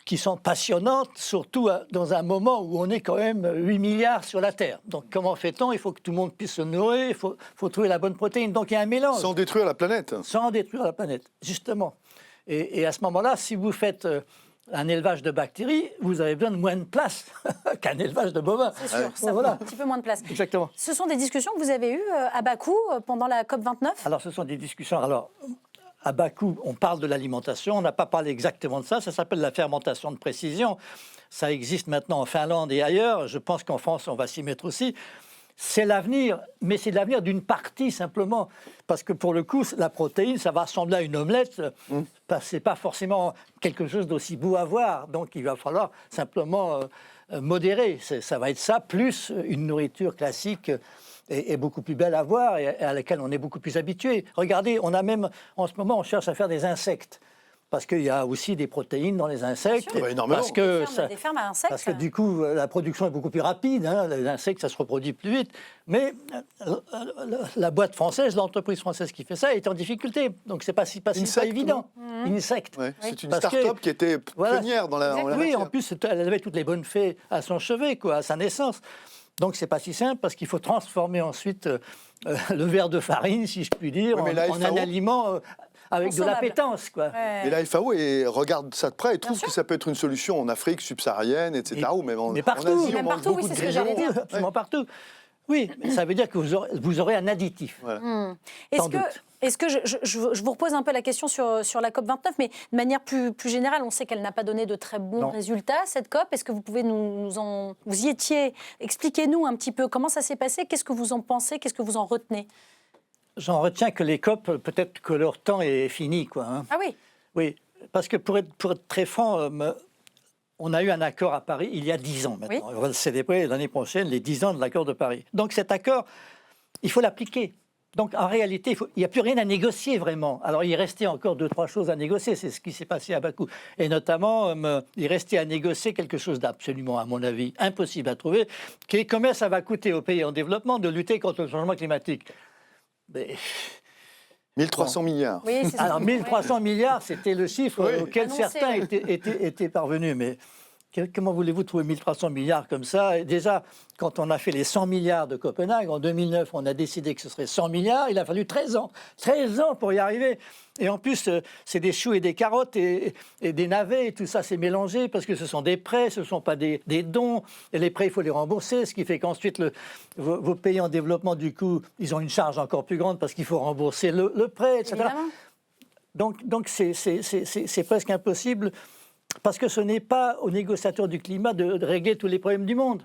qui sont passionnantes, surtout dans un moment où on est quand même 8 milliards sur la Terre. Donc comment fait-on? Il faut que tout le monde puisse se nourrir, il faut trouver la bonne protéine. Donc il y a un mélange. Sans détruire la planète. Sans détruire la planète, justement. Et à ce moment-là, si vous faites un élevage de bactéries, vous avez besoin de moins de place qu'un élevage de bovins. C'est sûr, ça prend un petit peu moins de place. Exactement. Ce sont des discussions que vous avez eues à Bakou pendant la COP29? Alors ce sont des discussions... À Bakou, on parle de l'alimentation, on n'a pas parlé exactement de ça, ça s'appelle la fermentation de précision. Ça existe maintenant en Finlande et ailleurs, je pense qu'en France, on va s'y mettre aussi. C'est l'avenir, mais c'est l'avenir d'une partie simplement. Parce que pour le coup, la protéine, ça va ressembler à une omelette. C'est pas forcément quelque chose d'aussi beau à voir. Donc il va falloir simplement modérer. Ça va être ça, plus une nourriture classique est beaucoup plus belle à voir et à laquelle on est beaucoup plus habitué. Regardez, on a même, en ce moment, on cherche à faire des insectes. Parce qu'il y a aussi des protéines dans les insectes. Parce que des fermes à insectes. Parce que du coup, la production est beaucoup plus rapide. Les insectes, ça se reproduit plus vite. Mais la boîte française, l'entreprise française qui fait ça, est en difficulté. Donc, c'est pas évident. Insecte. C'est une start-up qui était pionnière dans la matière. Oui, en plus, elle avait toutes les bonnes fées à son chevet, à sa naissance. Donc, c'est pas si simple parce qu'il faut transformer ensuite le verre de farine, si je puis dire, en un aliment avec de la Consommable. pétence, quoi. Ouais. Et la FAO regarde ça de près et trouve sûr. que ça peut être une solution en Afrique subsaharienne, etc. ou même en, mais partout. en Asie, Et même on mange partout, oui, beaucoup c'est de ce que j'allais grillons. dire. Absolument partout. Oui, mais ça veut dire que vous aurez un additif. Est-ce Sans que, doute. est-ce que je vous repose un peu la question sur la COP29, mais de manière plus générale, on sait qu'elle n'a pas donné de très bons Non. résultats, cette COP. Est-ce que vous pouvez vous y étiez, expliquez-nous un petit peu comment ça s'est passé, qu'est-ce que vous en pensez, qu'est-ce que vous en retenez? J'en retiens que les COP, peut-être que leur temps est fini, quoi. Hein. Ah oui, Oui, parce que pour être très franc, on a eu un accord à Paris il y a 10 ans maintenant. Oui. On va célébrer l'année prochaine les 10 ans de l'accord de Paris. Donc cet accord, il faut l'appliquer. Donc en réalité, il n'y a plus rien à négocier vraiment. Alors il restait encore 2-3 choses à négocier, c'est ce qui s'est passé à Bakou. Et notamment, il restait à négocier quelque chose d'absolument, à mon avis, impossible à trouver, qui est combien ça va coûter aux pays en développement de lutter contre le changement climatique. Mais 1300 milliards. oui, c'est ça. alors, 1300 milliards, c'était le chiffre Oui. auquel Annoncé, certains oui. étaient parvenus. Mais comment voulez-vous trouver 1300 milliards comme ça? Et déjà, quand on a fait les 100 milliards de Copenhague, en 2009, on a décidé que ce serait 100 milliards. Il a fallu 13 ans. 13 ans pour y arriver. Et en plus, c'est des choux et des carottes et des navets. Et tout ça, c'est mélangé parce que ce sont des prêts, ce ne sont pas des dons. Et les prêts, il faut les rembourser. Ce qui fait qu'ensuite, vos pays en développement, du coup, ils ont une charge encore plus grande parce qu'il faut rembourser le prêt, etc. Évidemment. Donc c'est presque impossible parce que ce n'est pas aux négociateurs du climat de régler tous les problèmes du monde.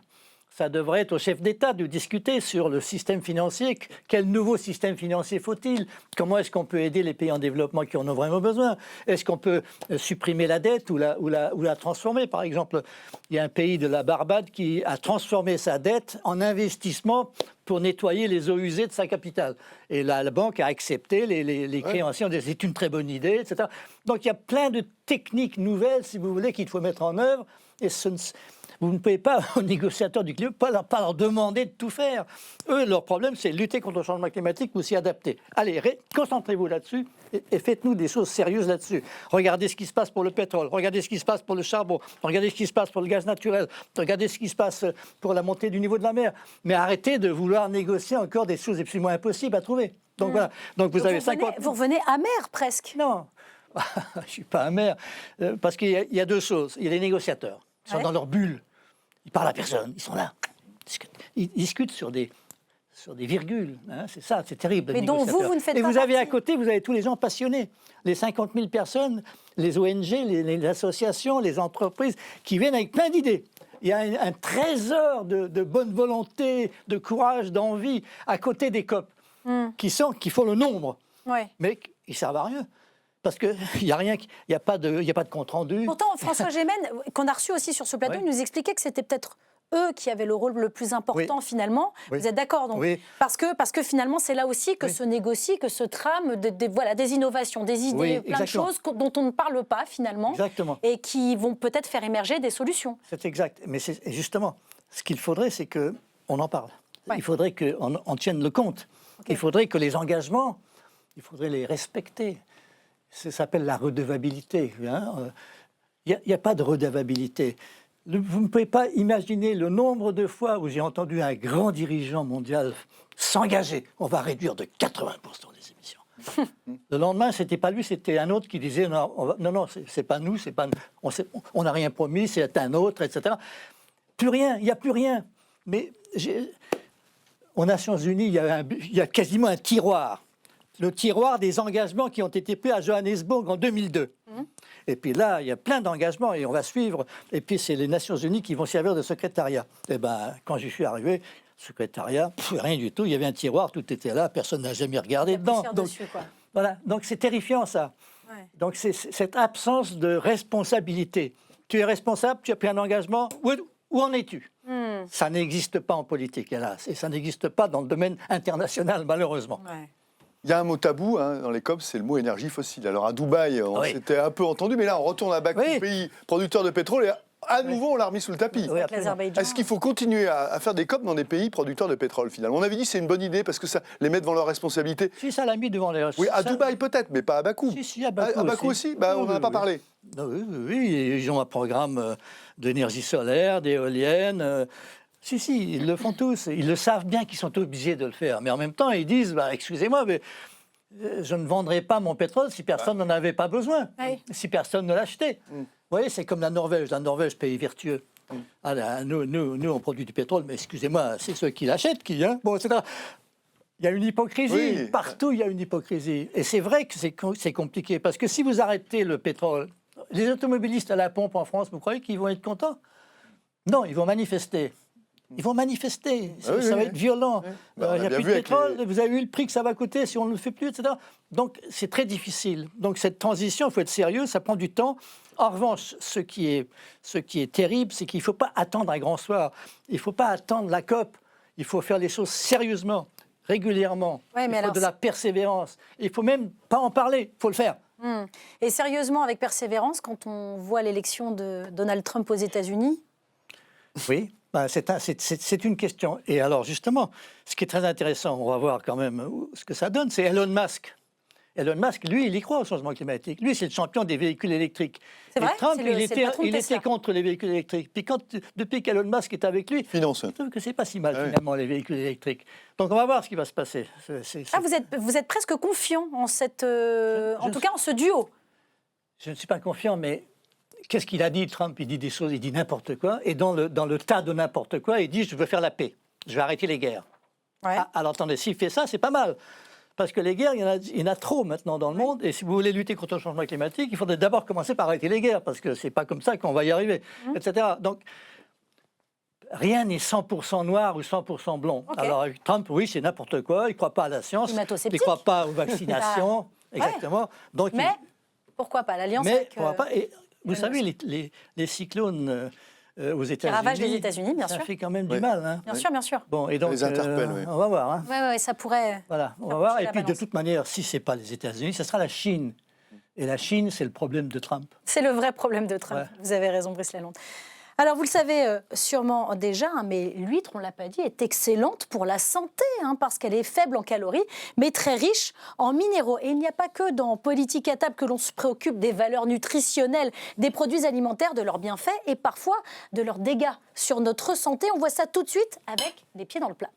Ça devrait être aux chefs d'État de discuter sur le système financier. Quel nouveau système financier faut-il? Comment est-ce qu'on peut aider les pays en développement qui en ont vraiment besoin? Est-ce qu'on peut supprimer la dette ou la transformer? Par exemple, il y a un pays de la Barbade qui a transformé sa dette en investissement pour nettoyer les eaux usées de sa capitale. Et la banque a accepté, les créanciers ont dit c'est une très bonne idée, etc. Donc il y a plein de techniques nouvelles, si vous voulez, qu'il faut mettre en œuvre. Et vous ne pouvez pas, aux négociateurs du climat, pas leur demander de tout faire. Eux, leur problème, c'est lutter contre le changement climatique ou s'y adapter. Allez, concentrez-vous là-dessus et faites-nous des choses sérieuses là-dessus. Regardez ce qui se passe pour le pétrole, regardez ce qui se passe pour le charbon, regardez ce qui se passe pour le gaz naturel, regardez ce qui se passe pour la montée du niveau de la mer. Mais arrêtez de vouloir négocier encore des choses absolument impossibles à trouver. Donc voilà. Donc vous avez 50... Vous revenez amer presque. Non, je ne suis pas amer. Parce qu'il y a deux choses. Il y a les négociateurs. Ils sont dans leur bulle. Ils parlent à personne. Ils sont là. Ils discutent sur des virgules. Hein. C'est ça, c'est terrible. Mais dont vous ne faites Et pas vous avez à partie. côté, vous avez tous les gens passionnés. Les 50 000 personnes, les ONG, les associations, les entreprises qui viennent avec plein d'idées. Il y a un trésor de bonne volonté, de courage, d'envie à côté des COP qui font le nombre. Ouais. Mais ils ne servent à rien. Parce qu'il n'y a rien, il n'y a pas de compte-rendu. Pourtant, François Gémen, qu'on a reçu aussi sur ce plateau, Oui. il nous expliquait que c'était peut-être eux qui avaient le rôle le plus important finalement. Oui. Vous êtes d'accord donc Oui. parce que finalement, c'est là aussi que se négocie, que se trame des innovations, des idées, Oui, plein exactement. de choses dont on ne parle pas finalement. Exactement. Et qui vont peut-être faire émerger des solutions. C'est exact. Mais justement, ce qu'il faudrait, c'est qu'on en parle. Ouais. Il faudrait qu'on tienne le compte. Ok. Il faudrait que les engagements, il faudrait les respecter. Ça s'appelle la redevabilité. Hein. Il n'y a pas de redevabilité. Vous ne pouvez pas imaginer le nombre de fois où j'ai entendu un grand dirigeant mondial s'engager. On va réduire de 80% les émissions. Le lendemain, c'était pas lui, c'était un autre qui disait non, c'est pas nous, on n'a rien promis, c'est un autre, etc. Plus rien, il n'y a plus rien. Mais aux Nations Unies, il y a quasiment un tiroir. Le tiroir des engagements qui ont été pris à Johannesburg en 2002. Et puis là, il y a plein d'engagements et on va suivre. Et puis c'est les Nations Unies qui vont servir de secrétariat. Et ben, quand j'y suis arrivé, secrétariat, rien du tout. Il y avait un tiroir, tout était là, personne n'a jamais regardé dedans. Donc, Dessus, quoi. voilà. Donc c'est terrifiant ça. Ouais. Donc c'est cette absence de responsabilité. Tu es responsable, tu as pris un engagement, où en es-tu? Ça n'existe pas en politique, hélas. Et ça n'existe pas dans le domaine international, malheureusement. Ouais. Il y a un mot tabou dans les COP, c'est le mot énergie fossile. Alors à Dubaï, on s'était un peu entendu, mais là on retourne à Bakou, pays producteur de pétrole, et à nouveau on l'a remis sous le tapis. Oui, Avec l'Azerbaïdjan. Est-ce qu'il faut continuer à faire des COP dans des pays producteurs de pétrole finalement? On avait dit que c'est une bonne idée parce que ça les met devant leurs responsabilités. Si, ça l'a mis devant les... Oui, à ça- Dubaï peut-être, mais pas à Bakou. Si, à Bakou, À Bakou aussi, bah, on n'en a pas parlé. Non, oui, ils ont un programme d'énergie solaire, d'éoliennes. Si, ils le font tous. Ils le savent bien qu'ils sont obligés de le faire. Mais en même temps, ils disent, excusez-moi, mais je ne vendrai pas mon pétrole si personne n'en avait pas besoin, Oui. si personne ne l'achetait. Vous voyez, c'est comme la Norvège. La Norvège, pays vertueux. Ah, là, nous, on produit du pétrole, mais excusez-moi, c'est ceux qui l'achètent qui... Hein, bon, etc. Il y a une hypocrisie. Oui. Partout, il y a une hypocrisie. Et c'est vrai que c'est compliqué. Parce que si vous arrêtez le pétrole, les automobilistes à la pompe en France, vous croyez qu'ils vont être contents? Non, ils vont manifester. Ils vont manifester. Ça va être violent. Bah, on Il n'y a bien plus vu de avec pétrole. Vous avez vu le prix que ça va coûter si on ne le fait plus, etc. Donc, c'est très difficile. Donc, cette transition, il faut être sérieux, ça prend du temps. En revanche, ce qui est terrible, c'est qu'il ne faut pas attendre un grand soir. Il ne faut pas attendre la COP. Il faut faire les choses sérieusement, régulièrement. Ouais, mais il faut alors, de la persévérance. Il ne faut même pas en parler. Il faut le faire. Et sérieusement, avec persévérance, quand on voit l'élection de Donald Trump aux États-Unis, Oui, ben, c'est une question. Et alors, justement, ce qui est très intéressant, on va voir quand même ce que ça donne, c'est Elon Musk. Elon Musk, lui, il y croit au changement climatique. Lui, c'est le champion des véhicules électriques. C'est vrai, Et Trump, c'est le patron de il Tesla. était contre les véhicules électriques. Puis depuis qu'Elon Musk est avec lui, Finance. je trouve que c'est pas si mal, Ah oui. finalement, les véhicules électriques. Donc, on va voir ce qui va se passer. Ah, vous êtes presque confiant en cette, en tout cas en ce duo. Je ne suis pas confiant, mais qu'est-ce qu'il a dit, Trump? Il dit des choses, il dit n'importe quoi. Et dans le tas de n'importe quoi, il dit « je veux faire la paix, je vais arrêter les guerres Ouais. ». Ah, alors attendez, s'il fait ça, c'est pas mal. Parce que les guerres, il y en a trop maintenant dans le monde. Et si vous voulez lutter contre le changement climatique, il faudrait d'abord commencer par arrêter les guerres. Parce que c'est pas comme ça qu'on va y arriver, etc. Donc, rien n'est 100% noir ou 100% blond. Ok. Alors, avec Trump, oui, c'est n'importe quoi. Il ne croit pas à la science. Il ne Climato-sceptique. croit pas aux vaccinations. Ouais. Exactement. Donc, Mais pourquoi pas l'alliance mais avec, pourquoi pas. Et vous Elon savez, les cyclones aux États-Unis, ravagent les États-Unis, bien ça sûr. fait quand même Oui. du mal. Hein. Bien sûr, bien sûr. Bon, et donc, les interpelle, oui. on va voir. Hein. Ouais, ça pourrait. Voilà, on va faire voir. pencher Et la puis, de balance. toute manière, si ce n'est pas les États-Unis, ce sera la Chine. Et la Chine, c'est le problème de Trump. C'est le vrai problème de Trump. Ouais. Vous avez raison, Brice Lalonde. Alors, vous le savez sûrement déjà, hein, mais l'huître, on ne l'a pas dit, est excellente pour la santé, hein, parce qu'elle est faible en calories, mais très riche en minéraux. Et il n'y a pas que dans Politique à table que l'on se préoccupe des valeurs nutritionnelles des produits alimentaires, de leurs bienfaits et parfois de leurs dégâts sur notre santé. On voit ça tout de suite avec les pieds dans le plat.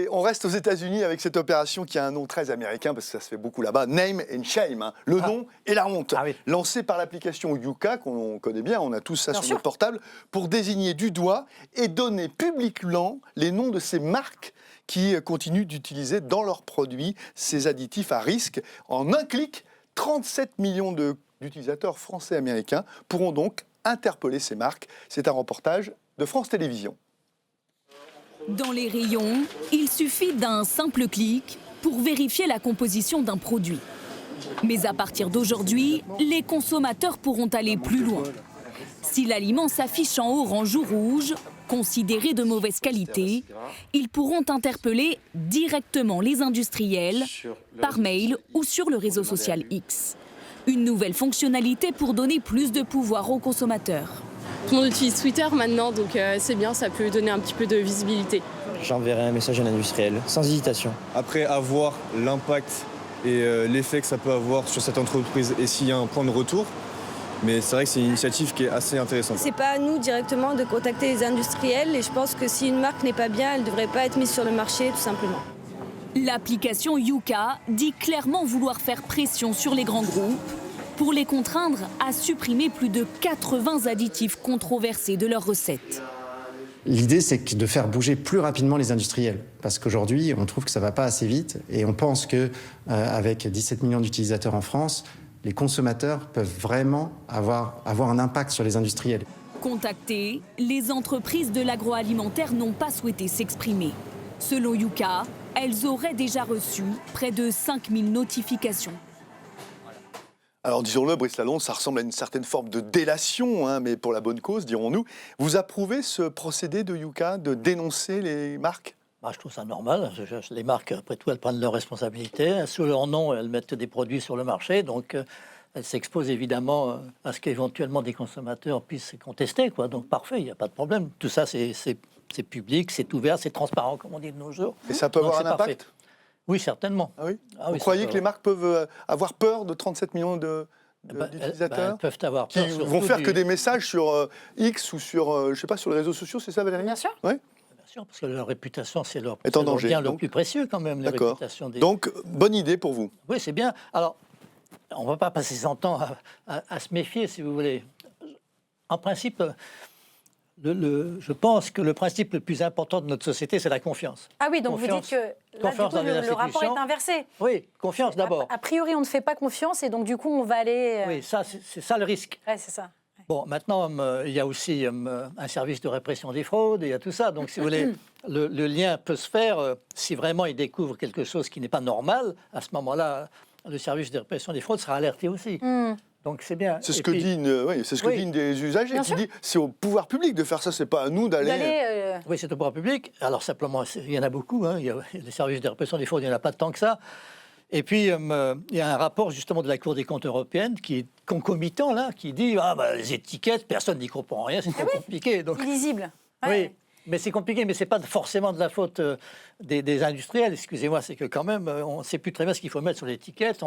On reste aux États-Unis avec cette opération qui a un nom très américain parce que ça se fait beaucoup là-bas, Name and Shame, hein, le nom et la honte. Ah oui. Lancé par l'application Yuka, qu'on connaît bien, on a tous ça Bien sur sûr. notre portable, pour désigner du doigt et donner publiquement les noms de ces marques qui continuent d'utiliser dans leurs produits ces additifs à risque. En un clic, 37 millions d'utilisateurs français et américains pourront donc interpeller ces marques. C'est un reportage de France Télévisions. Dans les rayons, il suffit d'un simple clic pour vérifier la composition d'un produit. Mais à partir d'aujourd'hui, les consommateurs pourront aller plus loin. Si l'aliment s'affiche en orange ou rouge, considéré de mauvaise qualité, ils pourront interpeller directement les industriels par mail ou sur le réseau social X. Une nouvelle fonctionnalité pour donner plus de pouvoir aux consommateurs. Tout le monde utilise Twitter maintenant, donc c'est bien, ça peut donner un petit peu de visibilité. J'enverrai un message à l'industriel, sans hésitation. Après, avoir l'impact et l'effet que ça peut avoir sur cette entreprise et s'il y a un point de retour. Mais c'est vrai que c'est une initiative qui est assez intéressante. C'est pas à nous directement de contacter les industriels et je pense que si une marque n'est pas bien, elle ne devrait pas être mise sur le marché, tout simplement. L'application Yuka dit clairement vouloir faire pression sur les grands groupes pour les contraindre à supprimer plus de 80 additifs controversés de leurs recettes. L'idée, c'est de faire bouger plus rapidement les industriels. Parce qu'aujourd'hui, on trouve que ça ne va pas assez vite. Et on pense qu'avec 17 millions d'utilisateurs en France, les consommateurs peuvent vraiment avoir un impact sur les industriels. Contactées, les entreprises de l'agroalimentaire n'ont pas souhaité s'exprimer. Selon Yuka, elles auraient déjà reçu près de 5000 notifications. Alors disons-le, Brice Lalonde, ça ressemble à une certaine forme de délation, hein, mais pour la bonne cause, dirons-nous. Vous approuvez ce procédé de Yuka de dénoncer les marques ? Bah, je trouve ça normal. Les marques, après tout, elles prennent leurs responsabilités. Sous leur nom, elles mettent des produits sur le marché. Donc, elles s'exposent évidemment à ce qu'éventuellement des consommateurs puissent contester, quoi. Donc, parfait, il n'y a pas de problème. Tout ça, c'est public, c'est ouvert, c'est transparent, comme on dit de nos jours. Et ça peut avoir un impact parfait. Oui, certainement. Ah oui. Ah oui, Vous croyez ça que les marques peuvent avoir peur de 37 millions d'utilisateurs elles peuvent avoir qui peur, vont surtout faire que des messages sur X ou sur, je sais pas, sur les réseaux sociaux, c'est ça Valérie? Bien sûr. Oui. Bien sûr, parce que leur réputation, c'est leur Est en danger, bien le donc. plus précieux quand même, la D'accord. réputation des... Donc, bonne idée pour vous. Oui, c'est bien. Alors, on ne va pas passer son temps à se méfier, si vous voulez. En principe, je pense que le principe le plus important de notre société, c'est la confiance. Ah oui, donc vous Confiance- dites que là, du confiance coup, dans les le rapport est institutions. inversé. Oui, confiance d'abord. A priori, on ne fait pas confiance et donc du coup, on va aller... Oui, ça, c'est ça le risque. Ouais, c'est ça. Bon, maintenant, il y a aussi un service de répression des fraudes, il y a tout ça. Donc, si vous voulez, le lien peut se faire si vraiment ils découvrent quelque chose qui n'est pas normal. À ce moment-là, le service de répression des fraudes sera alerté aussi. Donc, c'est bien. C'est ce Et que puis- dit une des usagers Bien qui sûr. dit c'est au pouvoir public de faire ça, c'est pas à nous d'aller. Oui, c'est au pouvoir public. Alors simplement, il y en a beaucoup. Hein. Il y a les services de répression des fraudes, il n'y en a pas tant que ça. Et puis, il y a un rapport justement de la Cour des comptes européenne qui est concomitant, là, qui dit les étiquettes, personne n'y comprend rien, c'est trop compliqué. Donc, Illisible. oui, mais c'est compliqué, mais ce n'est pas forcément de la faute des industriels, excusez-moi, c'est que quand même, on ne sait plus très bien ce qu'il faut mettre sur l'étiquette.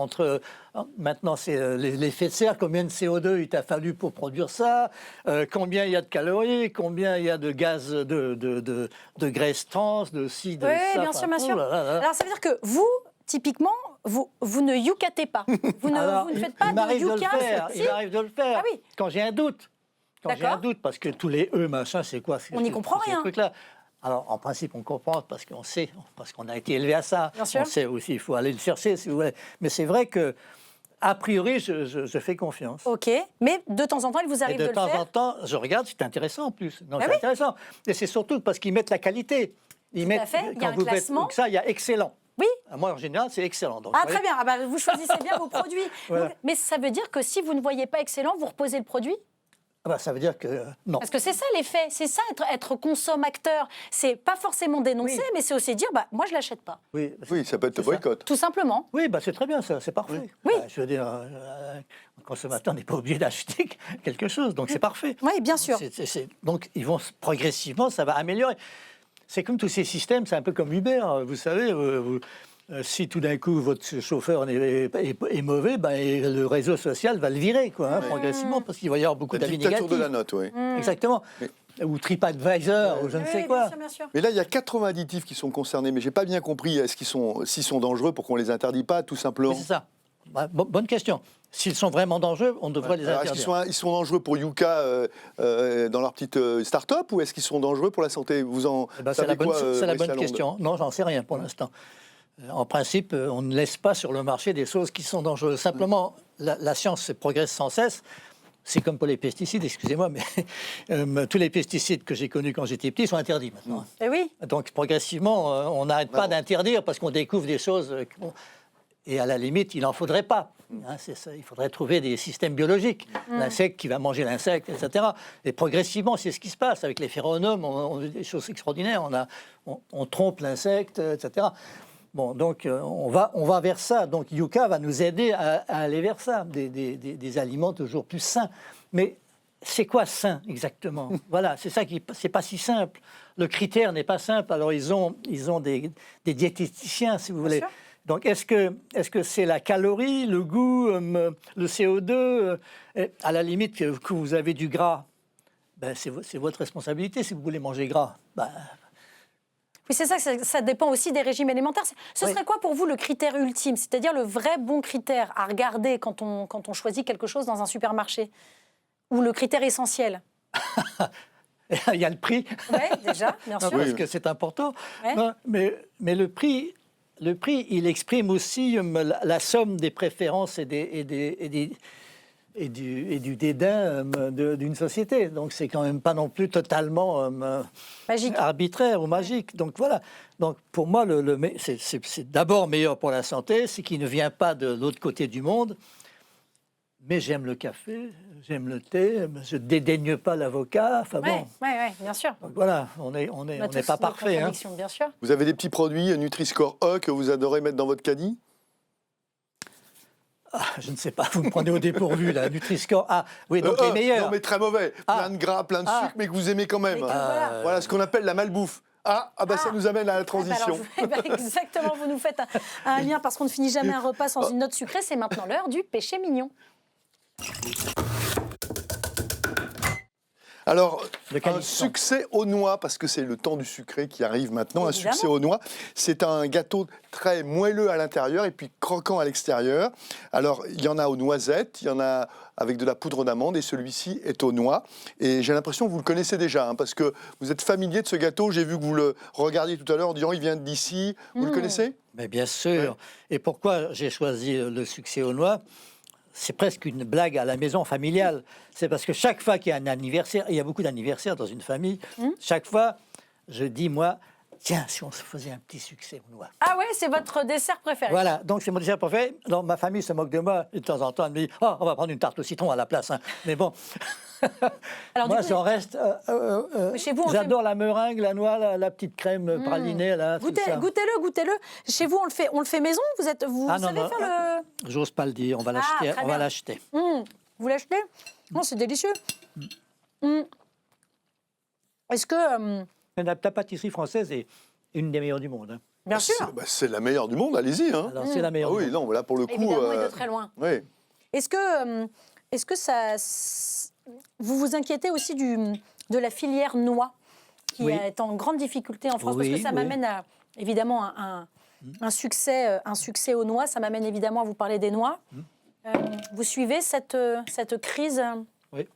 Maintenant, c'est l'effet de serre, combien de CO2 il t'a fallu pour produire ça, combien il y a de calories, combien il y a de gaz, de graisse trans, de ci, de Oui, ça. bien enfin, sûr, bien oh sûr. là là là. Alors, ça veut dire que vous, typiquement, vous ne youkatez pas. Vous ne faites pas il de m'arrive de le youka. faire, Si. il m'arrive de le faire. Ah oui. Quand j'ai un doute. Quand j'ai un D'accord. doute, parce que tous les machin, c'est quoi On n'y comprend ces rien. trucs-là. Alors, en principe, on comprend parce qu'on sait, parce qu'on a été élevé à ça. Bien sûr. On sait aussi, il faut aller le chercher, si vous voulez. Mais c'est vrai que, a priori, je fais confiance. Ok, mais de temps en temps, il vous Et arrive de de le temps faire. en temps, je regarde, c'est intéressant en plus. Non, Ah c'est oui. intéressant. Et c'est surtout parce qu'ils mettent la qualité. Ils Tout à fait, il y a un quand vous classement. faites ça, il y a excellent. Oui. Moi, en général, c'est excellent. Donc, Ah, vous très voyez, bien. Ah bah, vous choisissez bien vos produits. Voilà. Donc, mais ça veut dire que si vous ne voyez pas excellent, vous reposez le produit? ça veut dire que non. Parce que c'est ça l'effet, c'est ça être consommateur. C'est pas forcément dénoncer, mais c'est aussi dire moi je l'achète pas. Oui, ça peut être le boycott. Tout simplement. Oui, c'est très bien, ça, c'est parfait. Oui. Je veux dire, un consommateur n'est pas obligé d'acheter quelque chose, donc c'est parfait. Oui, bien sûr. Donc, ils vont progressivement, ça va améliorer. C'est comme tous ces systèmes, c'est un peu comme Uber, vous savez. Si tout d'un coup votre chauffeur est mauvais, le réseau social va le virer, progressivement, parce qu'il va y avoir beaucoup La d'avis dictature négatifs. de la note, oui. Exactement. Ou TripAdvisor, ou je ne sais quoi. Bien sûr, bien sûr. Mais là, il y a 80 additifs qui sont concernés, mais j'ai pas bien compris. S'ils sont dangereux pour qu'on les interdit pas, tout simplement? Oui, c'est ça. Bonne question. S'ils sont vraiment dangereux, on devrait les Alors, interdire. est-ce qu'ils sont dangereux pour Yuka dans leur petite start-up ou est-ce qu'ils sont dangereux pour la santé? Vous en C'est savez la bonne, quoi, c'est la Brice bonne Lalonde? question. Non, j'en sais rien pour l'instant. En principe, on ne laisse pas sur le marché des choses qui sont dangereuses. Simplement, la science progresse sans cesse. C'est comme pour les pesticides, excusez-moi, mais tous les pesticides que j'ai connus quand j'étais petit sont interdits maintenant. Et oui. Donc progressivement, on n'arrête pas d'interdire parce qu'on découvre des choses. Et à la limite, il n'en faudrait pas. C'est ça, il faudrait trouver des systèmes biologiques. L'insecte qui va manger l'insecte, etc. Et progressivement, c'est ce qui se passe. Avec les phéromones, on a des choses extraordinaires. On trompe l'insecte, etc. Bon, donc on va vers ça. Donc Yuka va nous aider à aller vers ça, des aliments toujours plus sains. Mais c'est quoi sain exactement? Voilà, c'est ça qui c'est pas si simple. Le critère n'est pas simple. Alors ils ont des diététiciens, si vous voulez. sûr. Donc est-ce que c'est la calorie, le goût, le CO2 à la limite que vous avez du gras, c'est votre responsabilité si vous voulez manger gras. Oui, c'est ça, ça dépend aussi des régimes alimentaires. Ce serait quoi pour vous le critère ultime, c'est-à-dire le vrai bon critère à regarder quand on choisit quelque chose dans un supermarché? Ou le critère essentiel? Il y a le prix. Oui, déjà, bien sûr. Parce que c'est important. Ouais. Non, mais le prix, il exprime aussi la somme des préférences et du dédain d'une société. Donc c'est quand même pas non plus totalement magique, arbitraire ou magique. Donc voilà. Donc pour moi, c'est d'abord meilleur pour la santé, c'est qu'il ne vient pas de l'autre côté du monde. Mais j'aime le café, j'aime le thé, je dédaigne pas l'avocat. Enfin bon. Oui, bien sûr. Donc voilà, on n'est pas parfait. Hein. Bien sûr. Vous avez des petits produits Nutri-Score E que vous adorez mettre dans votre caddie? Je ne sais pas, vous me prenez au dépourvu, là. Nutri-Score. Ah, oui, donc les meilleurs. Non, mais très mauvais. Plein de gras, plein de sucre, mais que vous aimez quand même. Voilà ce qu'on appelle la malbouffe. Ça nous amène à la transition. Exactement, vous nous faites un lien parce qu'on ne finit jamais un repas sans une note sucrée. C'est maintenant l'heure du péché mignon. Alors, Le un Calypso. succès aux noix, parce que c'est le temps du sucré qui arrive maintenant, Évidemment. un succès aux noix. C'est un gâteau très moelleux à l'intérieur et puis croquant à l'extérieur. Alors, il y en a aux noisettes, il y en a avec de la poudre d'amande et celui-ci est aux noix. Et j'ai l'impression que vous le connaissez déjà, hein, parce que vous êtes familier de ce gâteau. J'ai vu que vous le regardiez tout à l'heure en disant il vient d'ici. Vous le connaissez? Mais bien sûr. Et pourquoi j'ai choisi le succès aux noix? C'est presque une blague à la maison familiale. C'est parce que chaque fois qu'il y a un anniversaire, il y a beaucoup d'anniversaires dans une famille, chaque fois, je dis, moi, tiens, si on se faisait un petit succès aux noix. Ah ouais, c'est votre dessert préféré. Voilà, donc c'est mon dessert préféré. Donc ma famille se moque de moi. Et de temps en temps, elle me dit, oh, on va prendre une tarte au citron à la place. Hein. Mais bon, Alors, du moi, coup, j'en reste... chez vous, on j'adore la meringue, la noix, la petite crème pralinée. Là, tout ça. Goûtez-le. Chez vous, on le fait maison. Vous savez faire le... J'ose pas le dire, on va l'acheter. très On bien. va l'acheter. Vous l'achetez? Non, c'est délicieux. Est-ce que... La pâtisserie française est une des meilleures du monde. Hein. Bien sûr. C'est la meilleure du monde, allez-y. Hein. Alors, c'est la meilleure. Ah du oui, monde. non, là pour le coup. Évidemment, et de très loin. Oui. Est-ce que ça... Vous vous inquiétez aussi de la filière noix qui Oui. est en grande difficulté en France? Parce Oui, que ça oui. m'amène à, évidemment, un succès aux noix. Ça m'amène évidemment à vous parler des noix. Vous suivez cette crise Oui.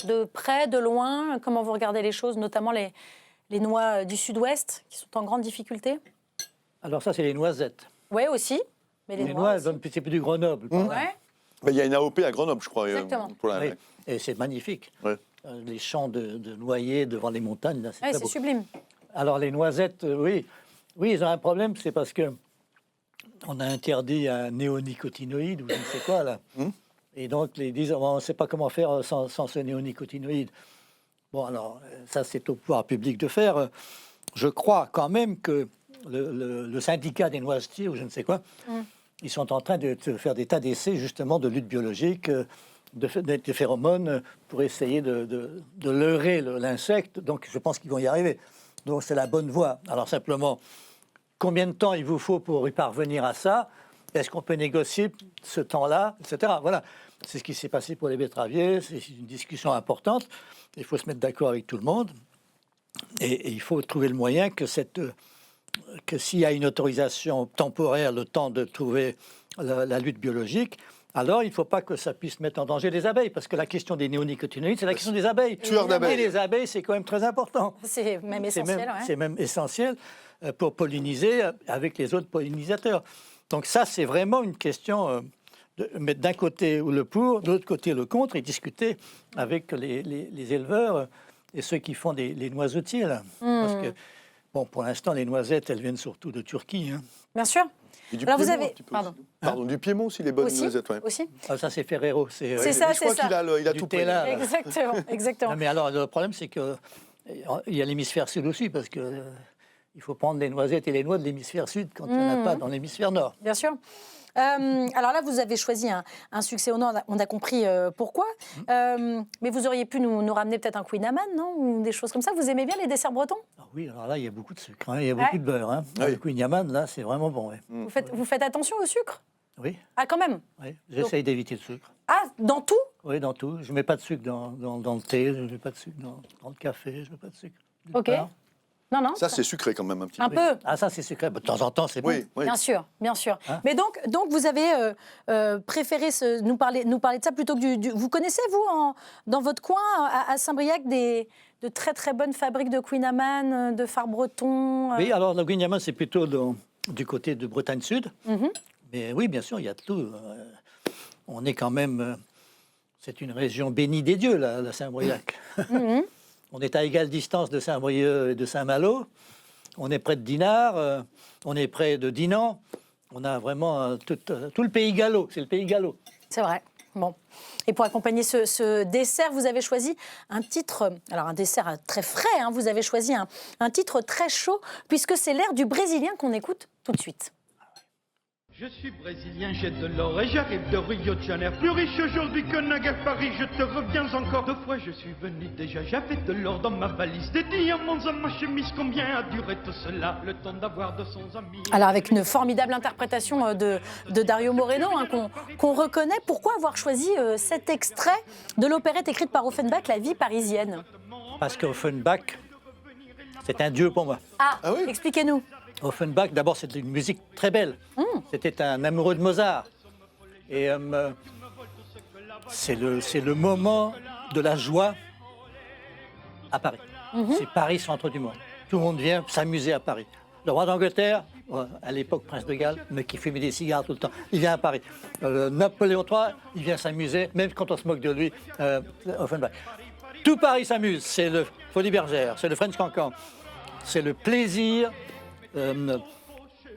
de près, de loin? Comment vous regardez les choses, notamment les noix du sud-ouest qui sont en grande difficulté? Alors ça, c'est les noisettes. Oui, aussi. Mais les noix aussi. C'est plus du Grenoble. par là. Ouais. Mais il y a une AOP à Grenoble, je crois. Exactement. Pour la- Oui. Et c'est magnifique. Ouais. Les champs de noyers devant les montagnes, là, c'est Ouais, très c'est beau. sublime. Alors les noisettes, oui, ils ont un problème, c'est parce que on a interdit un néonicotinoïde ou je ne sais quoi là. Et donc ils disent on ne sait pas comment faire sans ce néonicotinoïde. Bon alors ça c'est au pouvoir public de faire. Je crois quand même que le syndicat des noisetiers ou je ne sais quoi, ils sont en train de faire des tas d'essais justement de lutte biologique. Des phéromones pour essayer de leurrer l'insecte. Donc, je pense qu'ils vont y arriver. Donc, c'est la bonne voie. Alors, simplement, combien de temps il vous faut pour y parvenir à ça? Est-ce qu'on peut négocier ce temps-là, etc. Voilà. C'est ce qui s'est passé pour les betteraviers. C'est une discussion importante. Il faut se mettre d'accord avec tout le monde. Et il faut trouver le moyen que s'il y a une autorisation temporaire, le temps de trouver la lutte biologique, alors il ne faut pas que ça puisse mettre en danger les abeilles, parce que la question des néonicotinoïdes, c'est la question des abeilles. Tueurs d'abeilles. Et les abeilles, c'est quand même très important. C'est même essentiel. C'est même essentiel pour polliniser avec les autres pollinisateurs. Donc ça, c'est vraiment une question de mettre d'un côté le pour, de l'autre côté le contre, et discuter avec les éleveurs et ceux qui font les noisetiers. Là. Parce que, bon, pour l'instant, les noisettes, elles viennent surtout de Turquie. Hein. Bien sûr. Et du Alors vous Piémont, avez... un petit peu Pardon. aussi. Pardon, du Piémont aussi, les bonnes Aussi, noisettes. Ouais. aussi. Ah, ça, c'est Ferrero. C'est Mais ça, je crois c'est ça. qu'il a Du tout pris. Tella, là. Exactement, exactement. Non, mais alors, le problème, c'est que il y a l'hémisphère sud aussi, parce que il faut prendre les noisettes et les noix de l'hémisphère sud quand il n'y en a pas dans l'hémisphère nord. Bien sûr. Alors là, vous avez choisi un succès au nord, on a compris pourquoi. Mais vous auriez pu nous ramener peut-être un Queen Amman, non? Ou des choses comme ça. Vous aimez bien les desserts bretons? Ah oui, alors là, il y a beaucoup de sucre, hein, il y a beaucoup de beurre. Hein. Le Queen Yaman, là, c'est vraiment bon. Ouais. Vous faites attention au sucre? Oui, Ah, quand même? oui. J'essaye d'éviter le sucre. Ah, dans tout? Oui, dans tout. Je ne mets pas de sucre dans le thé, je ne mets pas de sucre dans le café, je ne mets pas de sucre. nulle Ok. part. Non, non. Ça, c'est sucré quand même un petit Un peu. peu. Ah, ça, c'est sucré. De temps en temps, c'est bon. Oui, oui. Bien sûr, bien sûr. Hein? Mais donc vous avez préféré nous parler de ça plutôt que du... Vous connaissez, vous, dans votre coin, à Saint-Briac, de très très bonnes fabriques de Queen Amman, de phare breton? Oui, alors le Queen Yaman, c'est plutôt du côté de Bretagne Sud. Mhm. Mais oui, bien sûr, il y a de tout. On est quand même... c'est une région bénie des dieux, là, la Saint-Briac. Mhm. On est à égale distance de Saint-Brieuc et de Saint-Malo. On est près de Dinard, on est près de Dinan. On a vraiment tout le pays gallo. C'est le pays gallo. C'est vrai. Bon. Et pour accompagner ce dessert, vous avez choisi un titre, alors un dessert très frais, hein, vous avez choisi un titre très chaud, puisque c'est l'air du Brésilien qu'on écoute tout de suite. Je suis brésilien, j'ai de l'or et j'arrive de Rio de Janeiro. Plus riche aujourd'hui que naguère Paris, je te reviens encore. 2 fois je suis venu déjà, j'avais de l'or dans ma valise. Des diamants dans ma chemise, combien a duré tout cela? Le temps d'avoir 200 amis. Alors avec une formidable interprétation de Dario Moreno hein, qu'on reconnaît. Pourquoi avoir choisi cet extrait de l'opérette écrite par Offenbach, La vie parisienne? Parce qu'Offenbach, c'est un dieu pour moi. Ah oui, expliquez-nous. Offenbach, d'abord, c'était une musique très belle. C'était un amoureux de Mozart. Et c'est le moment de la joie à Paris. C'est Paris, centre du monde. Tout le monde vient s'amuser à Paris. Le roi d'Angleterre, à l'époque prince de Galles, mais qui fumait des cigares tout le temps, il vient à Paris. Napoléon III, il vient s'amuser, même quand on se moque de lui, Offenbach. Tout Paris s'amuse. C'est le Folies Bergère, c'est le French Cancan. C'est le plaisir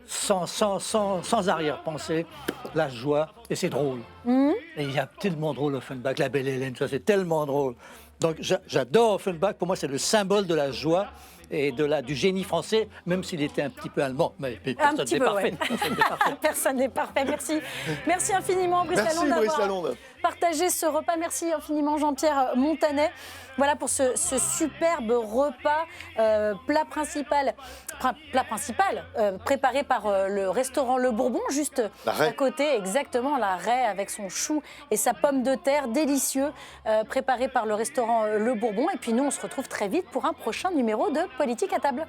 sans arrière-pensée, la joie, et c'est drôle. Et il y a tellement drôle Offenbach, La Belle Hélène, ça c'est tellement drôle. Donc j'adore Offenbach, pour moi c'est le symbole de la joie et du génie français, même s'il était un petit peu allemand. Mais personne n'est parfait. Ouais. Personne n'est parfait, merci. Merci infiniment Brice Lalonde d'avoir partagé ce repas. Merci infiniment Jean-Pierre Montanet. Voilà pour ce superbe repas, plat principal préparé par le restaurant Le Bourbon, juste à côté, exactement, la raie avec son chou et sa pomme de terre, délicieux, préparé par le restaurant Le Bourbon. Et puis nous, on se retrouve très vite pour un prochain numéro de Politique à table.